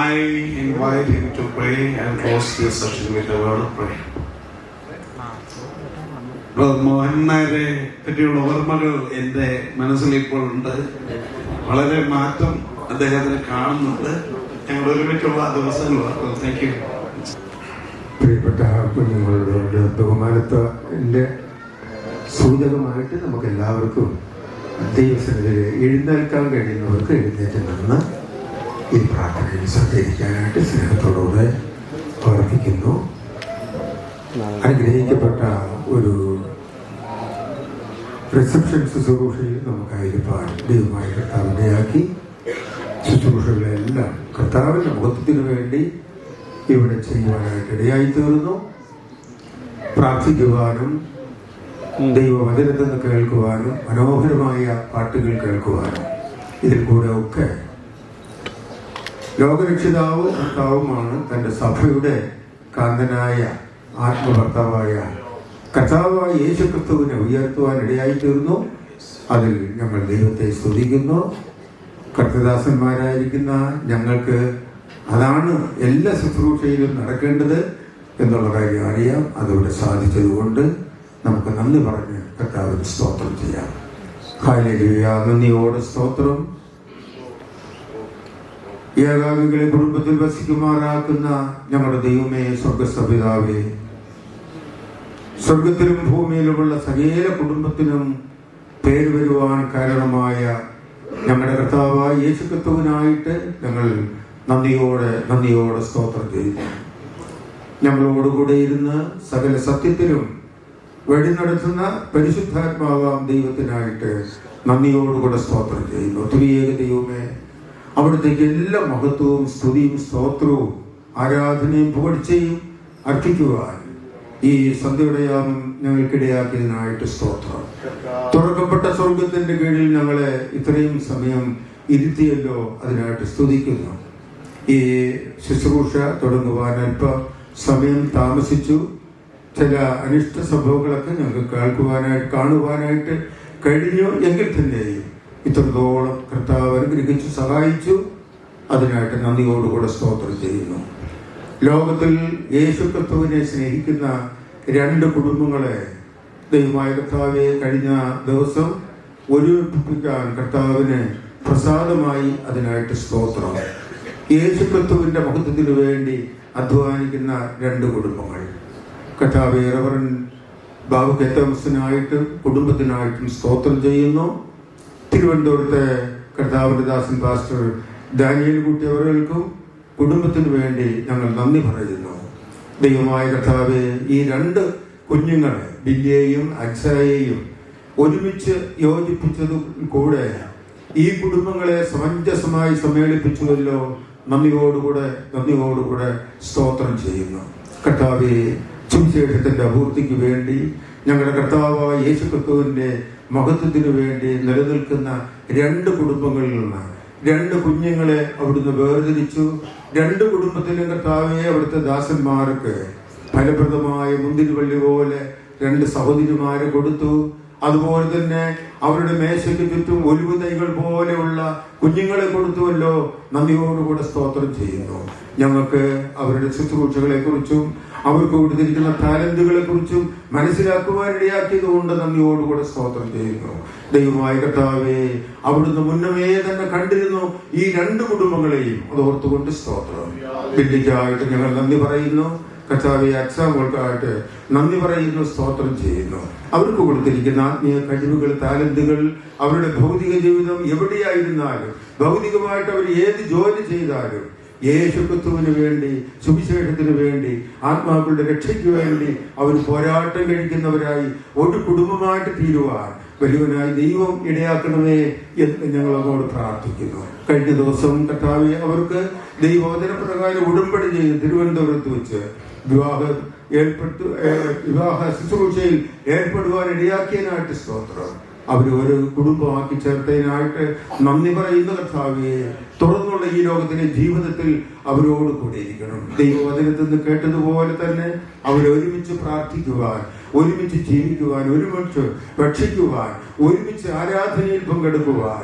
I invite him to pray and close this session with a word of prayer. Mohan നായരെ പറ്റിയുള്ള ഓർമ്മകൾ എൻ്റെ മനസ്സിൽ ഇപ്പോൾ ഉണ്ട്. വളരെ മാറ്റം അദ്ദേഹത്തിന് കാണുന്നുണ്ട്. ഞങ്ങൾ ഒരുമിച്ചുള്ള ദിവസങ്ങളാണ്. Thank you.
പ്രിയപ്പെട്ട കുഞ്ഞുങ്ങളോട് ബഹുമാനത്തിൻ്റെ സൂചകമായിട്ട് നമുക്ക് എല്ലാവർക്കും ദൈവസന്നിധിയിൽ എഴുന്നേൽക്കാൻ കഴിയുന്നവർക്ക് എഴുന്നേറ്റ് നിന്ന് ഈ പ്രാർത്ഥനയിൽ സഹകരിക്കാനായിട്ട് സ്നേഹത്തോടുകൂടെ ഓർപ്പിക്കുന്നു. അനുഗ്രഹിക്കപ്പെട്ട ഒരു റിസപ്ഷൻ ശുശ്രൂഷയിൽ നമുക്കായിരിക്കാൻ ദൈവമായ കർത്താവിനെയാക്കി ശുശ്രൂഷകളെല്ലാം കർത്താവിൻ്റെ മുഖത്തിന് വേണ്ടി ഇവിടെ ചെയ്യുവാനായിട്ട് ഇടയായി തീർന്നു. പ്രാർത്ഥിക്കുവാനും ദൈവവചനത്തിൽ നിന്ന് കേൾക്കുവാനും മനോഹരമായ പാട്ടുകൾ കേൾക്കുവാനും ഇതിൽ കൂടെ ഒക്കെ ലോകരക്ഷിതാവും കർത്താവുമാണ് തൻ്റെ സഭയുടെ കാന്തനായ ആത്മഭർത്താവായ കർത്താവായ യേശു ക്രിസ്തുവിനെ ഉയർത്തുവാൻ ഇടയായി തീർന്നു. അതിൽ ഞങ്ങൾ ദൈവത്തെ സ്തുതിക്കുന്നു. കർത്തദാസന്മാരായിരിക്കുന്ന ഞങ്ങൾക്ക് അതാണ് എല്ലാ ശുശ്രൂഷയിലും നടക്കേണ്ടത് എന്നുള്ള കാര്യം അറിയാം. അതിവിടെ സാധിച്ചതുകൊണ്ട് നമുക്ക് നന്ദി പറഞ്ഞ് കർത്താവിന് സ്തോത്രം ചെയ്യാം. ഹല്ലേലൂയ. നന്ദിയോടെ സ്തോത്രം. ഏകാഗികളെ കുടുംബത്തിൽ വസിക്കുമാറാക്കുന്ന ഞങ്ങളുടെ ദൈവമേ, സ്വർഗസ്ഥപിതാവേ, സ്വർഗത്തിലും ഭൂമിയിലുമുള്ള സകല കുടുംബത്തിനും പേര് വരുവാൻ കാരണമായ ഞങ്ങളുടെ കർത്താവായ യേശു ക്രിസ്തുവിനായിട്ട് ഞങ്ങൾ നന്ദിയോടെ സ്തോത്രം ചെയ്യുന്നു. ഞങ്ങളോടുകൂടെ ഇരുന്ന് സകല സത്യത്തിലും വഴി നടത്തുന്ന പരിശുദ്ധാത്മാവാം ദൈവത്തിനായിട്ട് നന്ദിയോടുകൂടെ സ്തോത്രം ചെയ്യുന്നു. ത്രിയേക ദൈവമേ, അവിടുത്തേക്ക് എല്ലാ മഹത്വവും സ്തുതിയും സ്തോത്രവും ആരാധനയും പുകഴ്ചയും അർപ്പിക്കുവാൻ ഈ സന്ധ്യയുടെ യാമം ഞങ്ങൾക്കിടയാക്കിയതിനായിട്ട് സ്തോത്രം. തുറക്കപ്പെട്ട സ്വർഗത്തിന്റെ കീഴിൽ ഞങ്ങളെ ഇത്രയും സമയം ഇരുത്തിയല്ലോ, അതിനായിട്ട് സ്തുതിക്കുന്നു. ഈ ശുശ്രൂഷ തുടങ്ങുവാൻ അല്പം സമയം താമസിച്ചു. ചില അനിഷ്ട സംഭവങ്ങളൊക്കെ ഞങ്ങൾക്ക് കാണുവാനായിട്ട് കഴിഞ്ഞു. എങ്കിൽ തന്നെയും ഇത്രത്തോളം കർത്താവ് അനുഗ്രഹിച്ചു സഹായിച്ചു. അതിനായിട്ട് നന്ദിയോടുകൂടെ സ്തോത്രം ചെയ്യുന്നു. ലോകത്തിൽ യേശു ക്രിസ്തുവിനെ സ്നേഹിക്കുന്ന 2 കുടുംബങ്ങളെ ദൈവമായ കർത്താവെ കഴിഞ്ഞ ദിവസം ഒരുമിപ്പിക്കാൻ കർത്താവിന് പ്രസാദമായി. അതിനായിട്ട് സ്തോത്രം. യേശു ക്രിസ്തുവിൻ്റെ മഹത്വത്തിനു വേണ്ടി അധ്വാനിക്കുന്ന 2 കുടുംബങ്ങൾ കർത്താവെ റവറൻ ബാബു തോമസിനായിട്ടും കുടുംബത്തിനായിട്ടും സ്തോത്രം ചെയ്യുന്നു. തിരുവനന്തപുരത്തെ കർത്താവിൻ്റെ ദാസൻ പാസ്റ്റർ ഡാനിയൽ കുട്ടി അവர்களுക്കും കുടുംബത്തിനു വേണ്ടി ഞങ്ങൾ നന്ദി പറയുന്നു. ദൈവമായ കർത്താവെ, ഈ 2 കുഞ്ഞുങ്ങളെ ബില്ലിയെയും അക്സയെയും ഒരുമിച്ച് യോജിപ്പിച്ചതു കൂടെ ഈ കുടുംബങ്ങളെ സമഞ്ജസമായി സമ്മേളിപ്പിച്ചുവല്ലോ. നന്ദിയോടുകൂടെ സ്തോത്രം ചെയ്യുന്നു. കർത്താവെ, സുവിശേഷത്തിന്റെ അപൂർത്തിക്ക് വേണ്ടി ഞങ്ങളുടെ കർത്താവായ യേശു ക്രിസ്തുവിന്റെ മഹത്വത്തിനു വേണ്ടി നിലനിൽക്കുന്ന 2 കുടുംബങ്ങളിൽ നിന്ന് 2 കുഞ്ഞുങ്ങളെ അവിടുന്ന് വേർതിരിച്ചു. 2 കുടുംബത്തിലും കർത്താവെ അവിടുത്തെ ദാസന്മാർക്ക് ഫലപ്രദമായ മുന്തിരിവള്ളി പോലെ 2 സഹോദരിമാരെ കൊടുത്തു. അതുപോലെ തന്നെ അവരുടെ മേശയ്ക്ക് ചുറ്റും ഒലിവ് തൈകൾ പോലെയുള്ള കുഞ്ഞുങ്ങളെ കൊടുത്തുവല്ലോ. നന്ദിയോടുകൂടെ സ്തോത്രം ചെയ്യുന്നു. ഞങ്ങൾക്ക് അവരുടെ ശുശ്രൂഷകളെ കുറിച്ചും അവർക്ക് കൊടുത്തിരിക്കുന്ന ടാലന്റുകളെ കുറിച്ചും മനസ്സിലാക്കുവാനിടയാക്കിയത് കൊണ്ട് നന്ദിയോടുകൂടെ സ്തോത്രം ചെയ്യുന്നു. ദൈവമായ കർത്താവേ, അവിടുന്ന് മുന്നമേ തന്നെ കണ്ടിരുന്നു ഈ 2 കുടുംബങ്ങളെയും. അത് ഓർത്തുകൊണ്ട് സ്തോത്രം. ബില്ലിക്കായിട്ട് ഞങ്ങൾ നന്ദി പറയുന്നു. കർത്താവെ, അച്ഛാമോൾക്കായിട്ട് നന്ദി പറയുന്നു, സ്തോത്രം ചെയ്യുന്നു. അവർക്ക് കൊടുത്തിരിക്കുന്ന ആത്മീയ കഴിവുകൾ, ടാലന്റുകൾ, അവരുടെ ഭൗതിക ജീവിതം എവിടെയായിരുന്നാലും, ഭൗതികമായിട്ട് അവർ ഏത് ജോലി ചെയ്താലും യേശുക്രിസ്തുവിന് വേണ്ടി, സുവിശേഷത്തിന് വേണ്ടി, ആത്മാക്കളുടെ രക്ഷയ്ക്ക് വേണ്ടി അവർ പോരാട്ടം കഴിക്കുന്നവരായി ഒരു കുടുംബമായിട്ട് തീരുവാൻ വലിയവനായി ദൈവം ഇടയാക്കണമേ എന്ന് ഞങ്ങൾ അങ്ങോട്ട് പ്രാർത്ഥിക്കുന്നു. കഴിഞ്ഞ ദിവസം കർത്താവെ അവർക്ക് ദൈവവചനപ്രകാരം ഉടമ്പടി ചെയ്ത് തിരുവനന്തപുരത്ത് വെച്ച് വിവാഹ ശുശ്രൂഷയിൽ ഏർപ്പെടുവാൻ ഇടയാക്കിയതിനായിട്ട് സ്തോത്രം. അവർ ഒരു കുടുംബമാക്കി ചേർത്തതിനായിട്ട് നന്ദി പറയുന്ന കർത്താവെ, തുടർന്നുള്ള ഈ ലോകത്തിലെ ജീവിതത്തിൽ അവരോട് കൂടെ ഇരിക്കണം. ദൈവവചനത്തിൽ നിന്ന് കേട്ടതുപോലെ തന്നെ അവരൊരുമിച്ച് പ്രാർത്ഥിക്കുവാൻ, ഒരുമിച്ച് ജീവിക്കുവാൻ, ഒരുമിച്ച് ഭക്ഷിക്കുവാൻ, ഒരുമിച്ച് ആരാധനയിൽ പങ്കെടുക്കുവാൻ,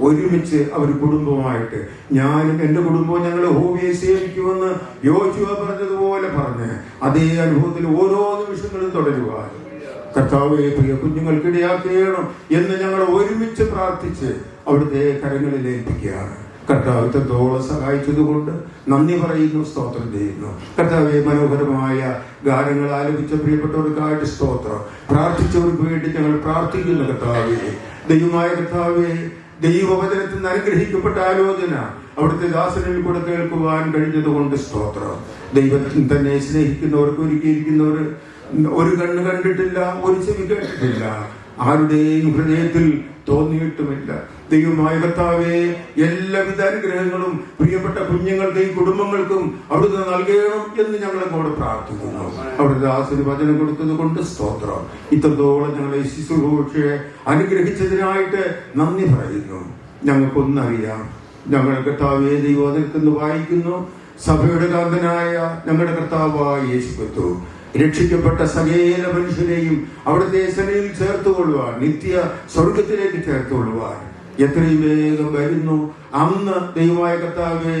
ഒരുമിച്ച് അവർ കുടുംബമായിട്ട് ഞാനും എൻ്റെ കുടുംബവും ഞങ്ങൾ ഹോവിയെ സേവിക്കുമെന്ന് യോശുവ പറഞ്ഞതുപോലെ പറഞ്ഞ് അതേ അനുഭവത്തിൽ ഓരോ നിമിഷങ്ങളും തുടരുവാൻ കർത്താവെ പ്രിയ കുഞ്ഞുങ്ങൾക്കിടയാക്കണം എന്ന് ഞങ്ങൾ ഒരുമിച്ച് പ്രാർത്ഥിച്ച് അവിടുത്തെ കരങ്ങളിൽ ഏൽപ്പിക്കുകയാണ്. കർത്താവ് ഇത്രത്തോളം സഹായിച്ചതുകൊണ്ട് നന്ദി പറയുന്നു, സ്തോത്രം ചെയ്യുന്നു. കർത്താവെ മനോഹരമായ ഗാനങ്ങൾ ആലപിച്ച പ്രിയപ്പെട്ടവർക്കായിട്ട് സ്തോത്രം. പ്രാർത്ഥിച്ചവർക്ക് വേണ്ടി ഞങ്ങൾ പ്രാർത്ഥിക്കുന്നു. കർത്താവെ ദൈവമായ കർത്താവെ, ദൈവവചനത്തിൽ നിന്ന് അനുഗ്രഹിക്കപ്പെട്ട ആലോചന അവിടുത്തെ ദാസനിൽ കൂടെ കേൾക്കുവാൻ കഴിഞ്ഞതുകൊണ്ട് സ്തോത്രം. ദൈവത്തിൽ തന്നെ സ്നേഹിക്കുന്നവർക്ക് ഒരുക്കിയിരിക്കുന്നവർ ഒരു കണ്ണ് കണ്ടിട്ടില്ല, ഒരു ചെവി കേട്ടിട്ടില്ല, ആരുടെയും ഹൃദയത്തിൽ തോന്നിയിട്ടുമില്ല. ദൈവമായ കർത്താവേ, എല്ലാവിധ അനുഗ്രഹങ്ങളും പ്രിയപ്പെട്ട കുഞ്ഞുങ്ങൾക്കും കുടുംബങ്ങൾക്കും അവിടുന്ന് നൽകണം എന്ന് ഞങ്ങളെങ്ങോട് പ്രാർത്ഥിക്കുന്നു. അവിടുത്തെ ദാസന് വചനം കൊടുത്തത് കൊണ്ട് സ്തോത്രം. ഇത്രത്തോളം ഞങ്ങളെ ശുശ്രൂഷയെ അനുഗ്രഹിച്ചതിനായിട്ട് നന്ദി പറയുന്നു. ഞങ്ങൾക്കൊന്നറിയാം, ഞങ്ങൾ കർത്താവേ ദൈവവചനത്തിൽ നിന്ന് വായിക്കുന്നു. സഭയുടെ കാന്തനായ ഞങ്ങളുടെ കർത്താവായ യേശുക്രിസ്തു രക്ഷിക്കപ്പെട്ട സകല മനുഷ്യരെയും അവിടുത്തെ സഭയിൽ ചേർത്തുകൊള്ളുവാൻ, നിത്യ സ്വർഗത്തിലേക്ക് ചേർത്തുകൊള്ളുവാൻ എത്രയും വേഗം വരുന്നു. അന്ന് ദൈവമായ കർത്താവെ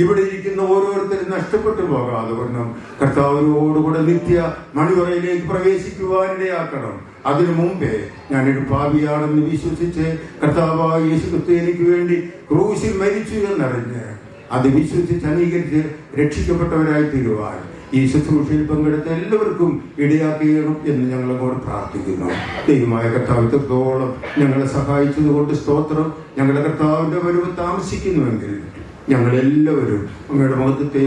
ഇവിടെ ഇരിക്കുന്ന ഓരോരുത്തരും നഷ്ടപ്പെട്ടു പോകാതെ വണ്ണം കർത്താവിനോടുകൂടെ നിത്യ മണിവറയിലേക്ക് പ്രവേശിക്കുവാനിടയാക്കണം. അതിനു മുമ്പേ ഞാനൊരു പാപിയാണെന്ന് വിശ്വസിച്ച് കർത്താവായ യേശുക്രിസ്തു എനിക്ക് വേണ്ടി ക്രൂശിൽ മരിച്ചു എന്നറിഞ്ഞ് അത് വിശ്വസിച്ച് അംഗീകരിച്ച് രക്ഷിക്കപ്പെട്ടവരായി തീരുവാൻ ഈ ശുശ്രൂഷയിൽ പങ്കെടുത്ത എല്ലാവർക്കും ഇടയാക്കണം എന്ന് ഞങ്ങളങ്ങോട് പ്രാർത്ഥിക്കുന്നു. ദൈവമായ കർത്താവ് ഇത്രത്തോളം ഞങ്ങളെ സഹായിച്ചതുകൊണ്ട് സ്തോത്രം. ഞങ്ങളുടെ കർത്താവിന്റെ വരവ് താമസിക്കുന്നുവെങ്കിൽ ഞങ്ങളെല്ലാവരും അങ്ങയുടെ മഹത്വത്തെ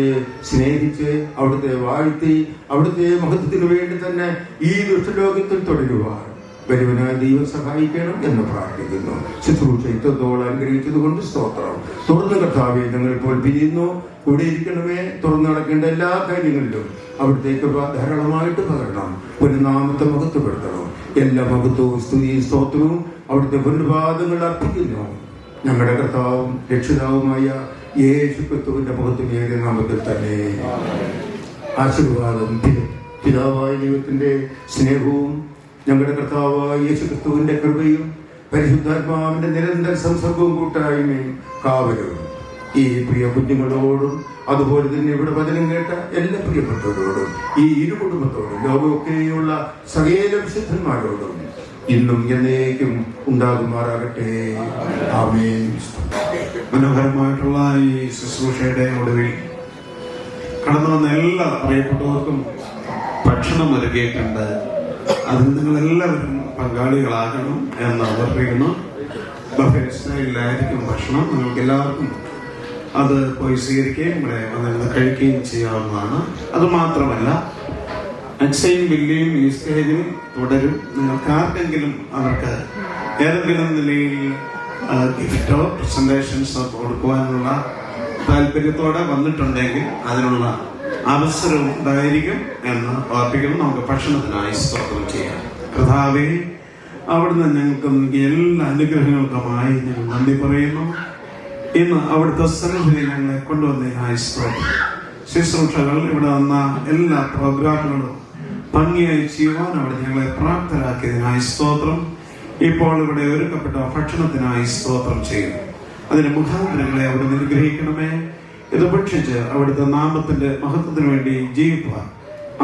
സ്നേഹിച്ച് അവിടുത്തെ വാഴ്ത്തി അവിടുത്തെ മഹത്വത്തിന് വേണ്ടി തന്നെ ഈ ദുഷ്ടലോകത്തിൽ തുടരുവാൻ വരുവനായ ദൈവം സഹായിക്കണം എന്ന് പ്രാർത്ഥിക്കുന്നു. ശുശ്രൂഷ ഇത്രത്തോളം അനുഗ്രഹിച്ചത് കൊണ്ട് സ്തോത്രം. തുറന്ന് കർത്താവെ ഞങ്ങൾ ഇപ്പോൾ പിരിയുന്നു. കൂടെ ഇരിക്കണമേ. തുറന്നു നടക്കേണ്ട എല്ലാ കാര്യങ്ങളിലും അവിടത്തേക്ക് ധാരാളമായിട്ട് പകരണം. ഒരു നാമത്തെ മഹത്വപ്പെടുത്തണം. എല്ലാ മഹത്വവും സ്തുതിയും സ്തോത്രവും അവിടുത്തെ പൊന്നുപാദങ്ങൾ അർപ്പിക്കുന്നു. ഞങ്ങളുടെ കർത്താവും രക്ഷിതാവുമായ യേശുക്രിസ്തുവിന്റെ മഹത്വമേറിയ നാമത്തിൽ തന്നെ ആശീർവാദം, പിതാവായ ദൈവത്തിന്റെ സ്നേഹവും ഞങ്ങളുടെ കർത്താവായ യേശുക്രിസ്തുവിന്റെ കൃപയും പരിശുദ്ധാത്മാവിന്റെ നിരന്തര സംസർഗവും കൂട്ടായ്മയും കാവലും ഈ പ്രിയ കുഞ്ഞുങ്ങളോടും അതുപോലെ തന്നെ ഇവിടെ വചനം കേട്ട എല്ലാ പ്രിയപ്പെട്ടവരോടും ഈ ഇരു കുടുംബത്തോടും ലോകമൊക്കെയുള്ള സകല വിശുദ്ധന്മാരോടും ഇന്നും എന്നേക്കും ഉണ്ടാകുമാറാകട്ടെ. ആമേൻ.
മനോഹരമായിട്ടുള്ള ഈ ശുശ്രൂഷയുടെ ഒടുവിൽ കടന്നു വന്ന എല്ലാ പ്രിയപ്പെട്ടവർക്കും ഭക്ഷണം ഒരുക്കിയിട്ടുണ്ട്. അതിൽ നിങ്ങളെല്ലാവരും പങ്കാളികളാകണം എന്ന് അഭ്യർത്ഥിക്കുന്നു. ബഫേ സ്റ്റൈലിലായിരിക്കും ഭക്ഷണം. നിങ്ങൾക്ക് എല്ലാവർക്കും അത് പോയി സ്വീകരിക്കുകയും ഇവിടെ വന്നിരുന്ന് കഴിക്കുകയും ചെയ്യാവുന്നതാണ്. അതുമാത്രമല്ല, അച്ഛയും വില്ലിയും ഈ സ്റ്റേജിൽ തുടരും. നിങ്ങൾക്ക് ആർക്കെങ്കിലും അവർക്ക് ഏതെങ്കിലും നിലയിൽ ഗിഫ്റ്റോ പ്രസന്റേഷൻസോ കൊടുക്കുവാനുള്ള താല്പര്യത്തോടെ വന്നിട്ടുണ്ടെങ്കിൽ അതിനുള്ള അവസരം ഉണ്ടായിരിക്കും എന്ന് ഓർപ്പിക്കണം. നമുക്ക് ഭക്ഷണത്തിനായി സ്തോത്രം ചെയ്യാം. കർത്താവേ, അവിടുന്ന് ഞങ്ങൾക്ക് നൽകിയ എല്ലാ അനുഗ്രഹങ്ങൾക്കുമായി ഞങ്ങൾ നന്ദി പറയുന്നു. ഇന്ന് അവിടുത്തെ സന്നിധിയിൽ ഞങ്ങളെ കൊണ്ടുവന്നതിനായി സ്തോത്രം. ശുശ്രൂഷകൾ ഇവിടെ വന്ന എല്ലാ പ്രോഗ്രാമുകളും ഭംഗിയായി ചെയ്യുവാൻ അവിടെ ഞങ്ങളെ പ്രാപ്തരാക്കിയതിനായി സ്തോത്രം. ഇപ്പോൾ ഇവിടെ ഒരുക്കപ്പെട്ട ഭക്ഷണത്തിനായി സ്തോത്രം ചെയ്യുന്നു. അതിന് മുഖാന്തരങ്ങളെ അവിടെ അനുഗ്രഹിക്കണമേ. ഇത് ഭക്ഷിച്ച് അവിടുത്തെ നാമത്തിന്റെ മഹത്വത്തിന് വേണ്ടി ജീവിക്കുവാൻ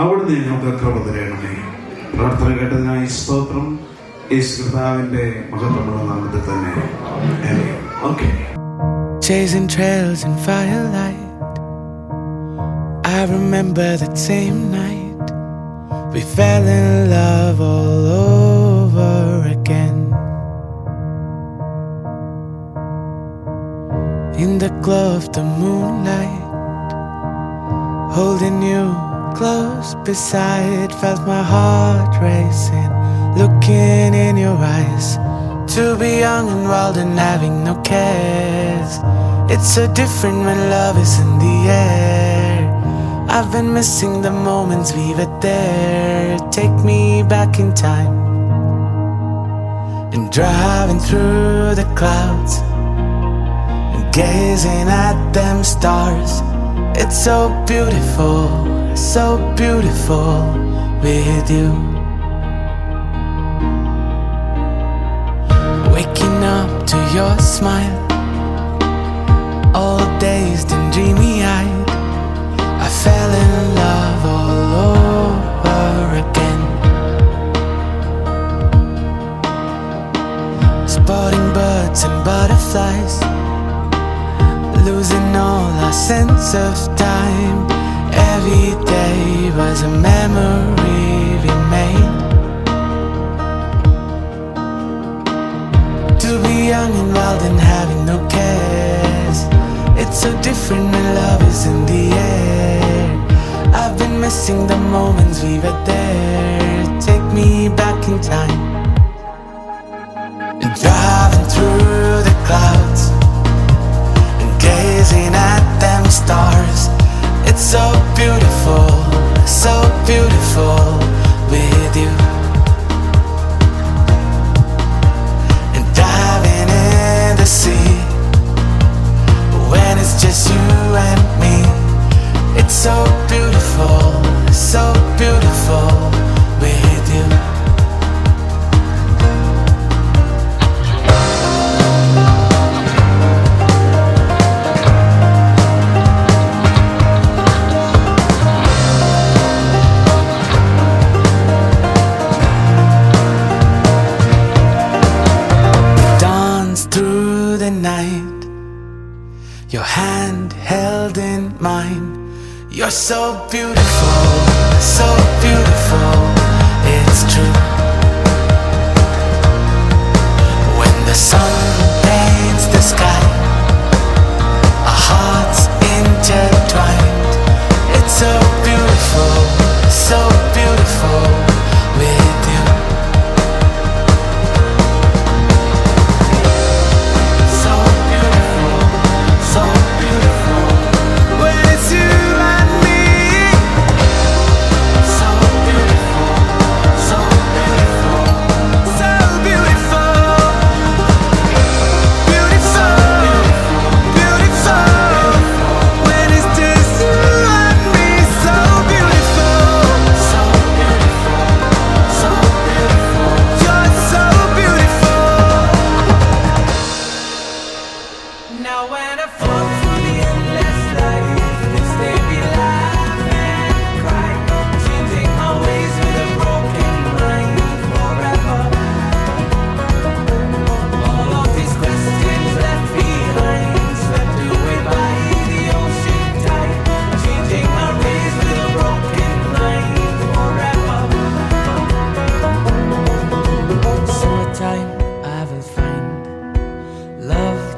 അവിടുന്ന് ഞങ്ങൾക്ക് കൃപ തരണമേ. പ്രാർത്ഥന കേട്ടതിനായി സ്തോത്രം. യേശു കർത്താവിന്റെ മഹത്വമുള്ള നാമത്തിൽ തന്നെ. Okay.
Chasing trails in firelight, I remember that same night we fell in love all over again. In the glow of the moonlight, Holding you close beside, felt my heart racing, looking in your eyes. To be young and wild and having no cares. It's so different when love is in the air. I've been missing the moments we were there. Take me back in time and driving through the clouds and gazing at them stars. It's so beautiful with you. Waking up to your smile, all dazed and dreamy-eyed, I fell in love all over again. Spotting birds and butterflies, losing all our sense of time. Every day was a memory we made. To be young and wild and having no cares. It's so different when love is in the air. I've been missing the moments we were there. Take me back in time and driving through the clouds and gazing at them stars. It's so beautiful with you. And diving in the sea when it's just you and me. It's so beautiful with you. Through the night, your hand held in mine. You're so beautiful, it's true. When the sun paints the sky, our hearts intertwined. It's so beautiful with you.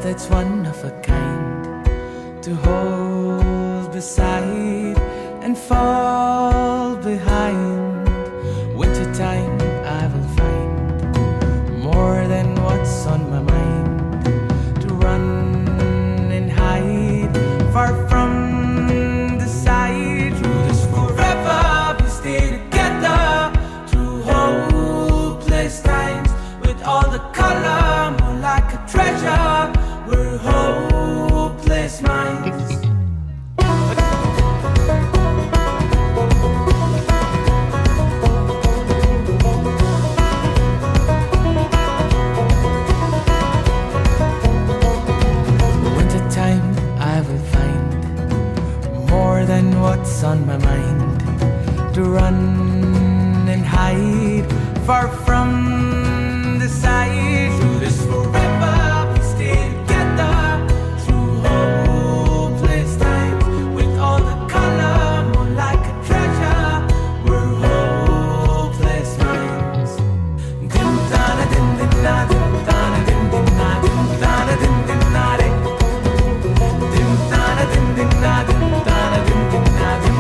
That's one of a kind to hold beside and fall behind. Wintertime I will find more than what's on my mind, to run and hide far from the sight. Through this forever we stay together, through hopeless times with all the color more like a treasure. We're hopeless minds. Wintertime I will find more than what's on my mind, to run and hide far from the sight. Through this forever we stay together, through hopeless times with all the color more like a treasure. We're hopeless minds. Dim dana dim dim na dim dana dim dim na dim dana dim dim na dim dana dim dim na dim dana dim dim na dim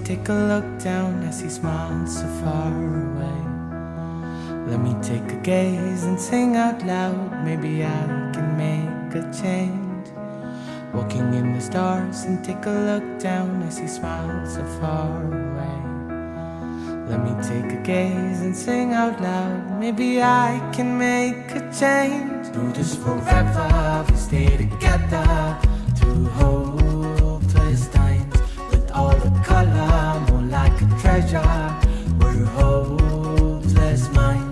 and take a look down as he smiles so far away. Let me take a gaze and sing out loud. Maybe I can make a change. Walking in the stars and take a look down as he smiles so far away. Let me take a gaze and sing out loud. Maybe I can make a change. Do this forever, we stay together through hopeless times. With all the color, more like a treasure. We're hopeless minds.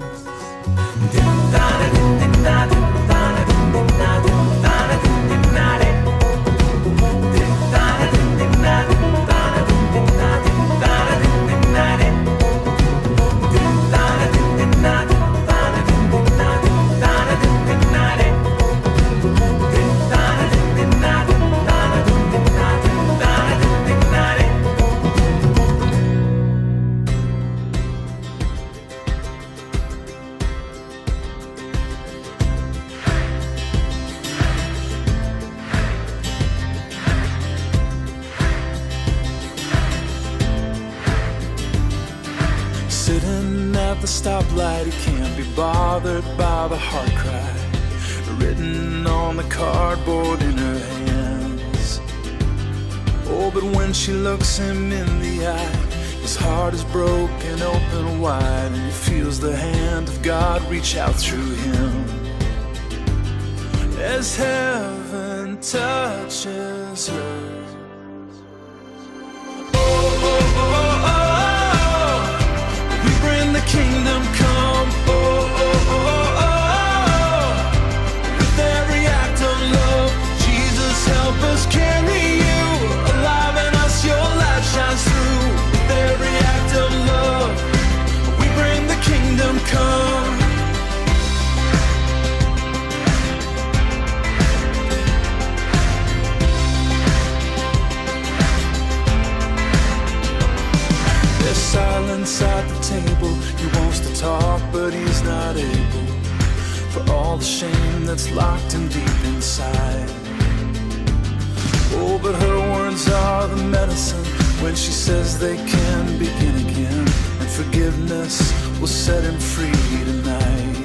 Sitting at the stoplight, he can't be bothered by the heart cry written on the cardboard in her hands. Oh, but when she looks him in the eye, his heart is broken open wide, and he feels the hand of God reach out through him. As heaven touches her, kingdom come, with every act of love. Jesus, help us carry you alive in us. Your light shines through. With every act of love, we bring the kingdom come. There's silence at the table. He wants to talk, but he's not able, for all the shame that's locked him deep inside. Oh, but her words are the medicine when she says they can begin again, and forgiveness will set him free tonight.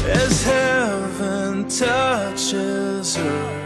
As heaven touches her,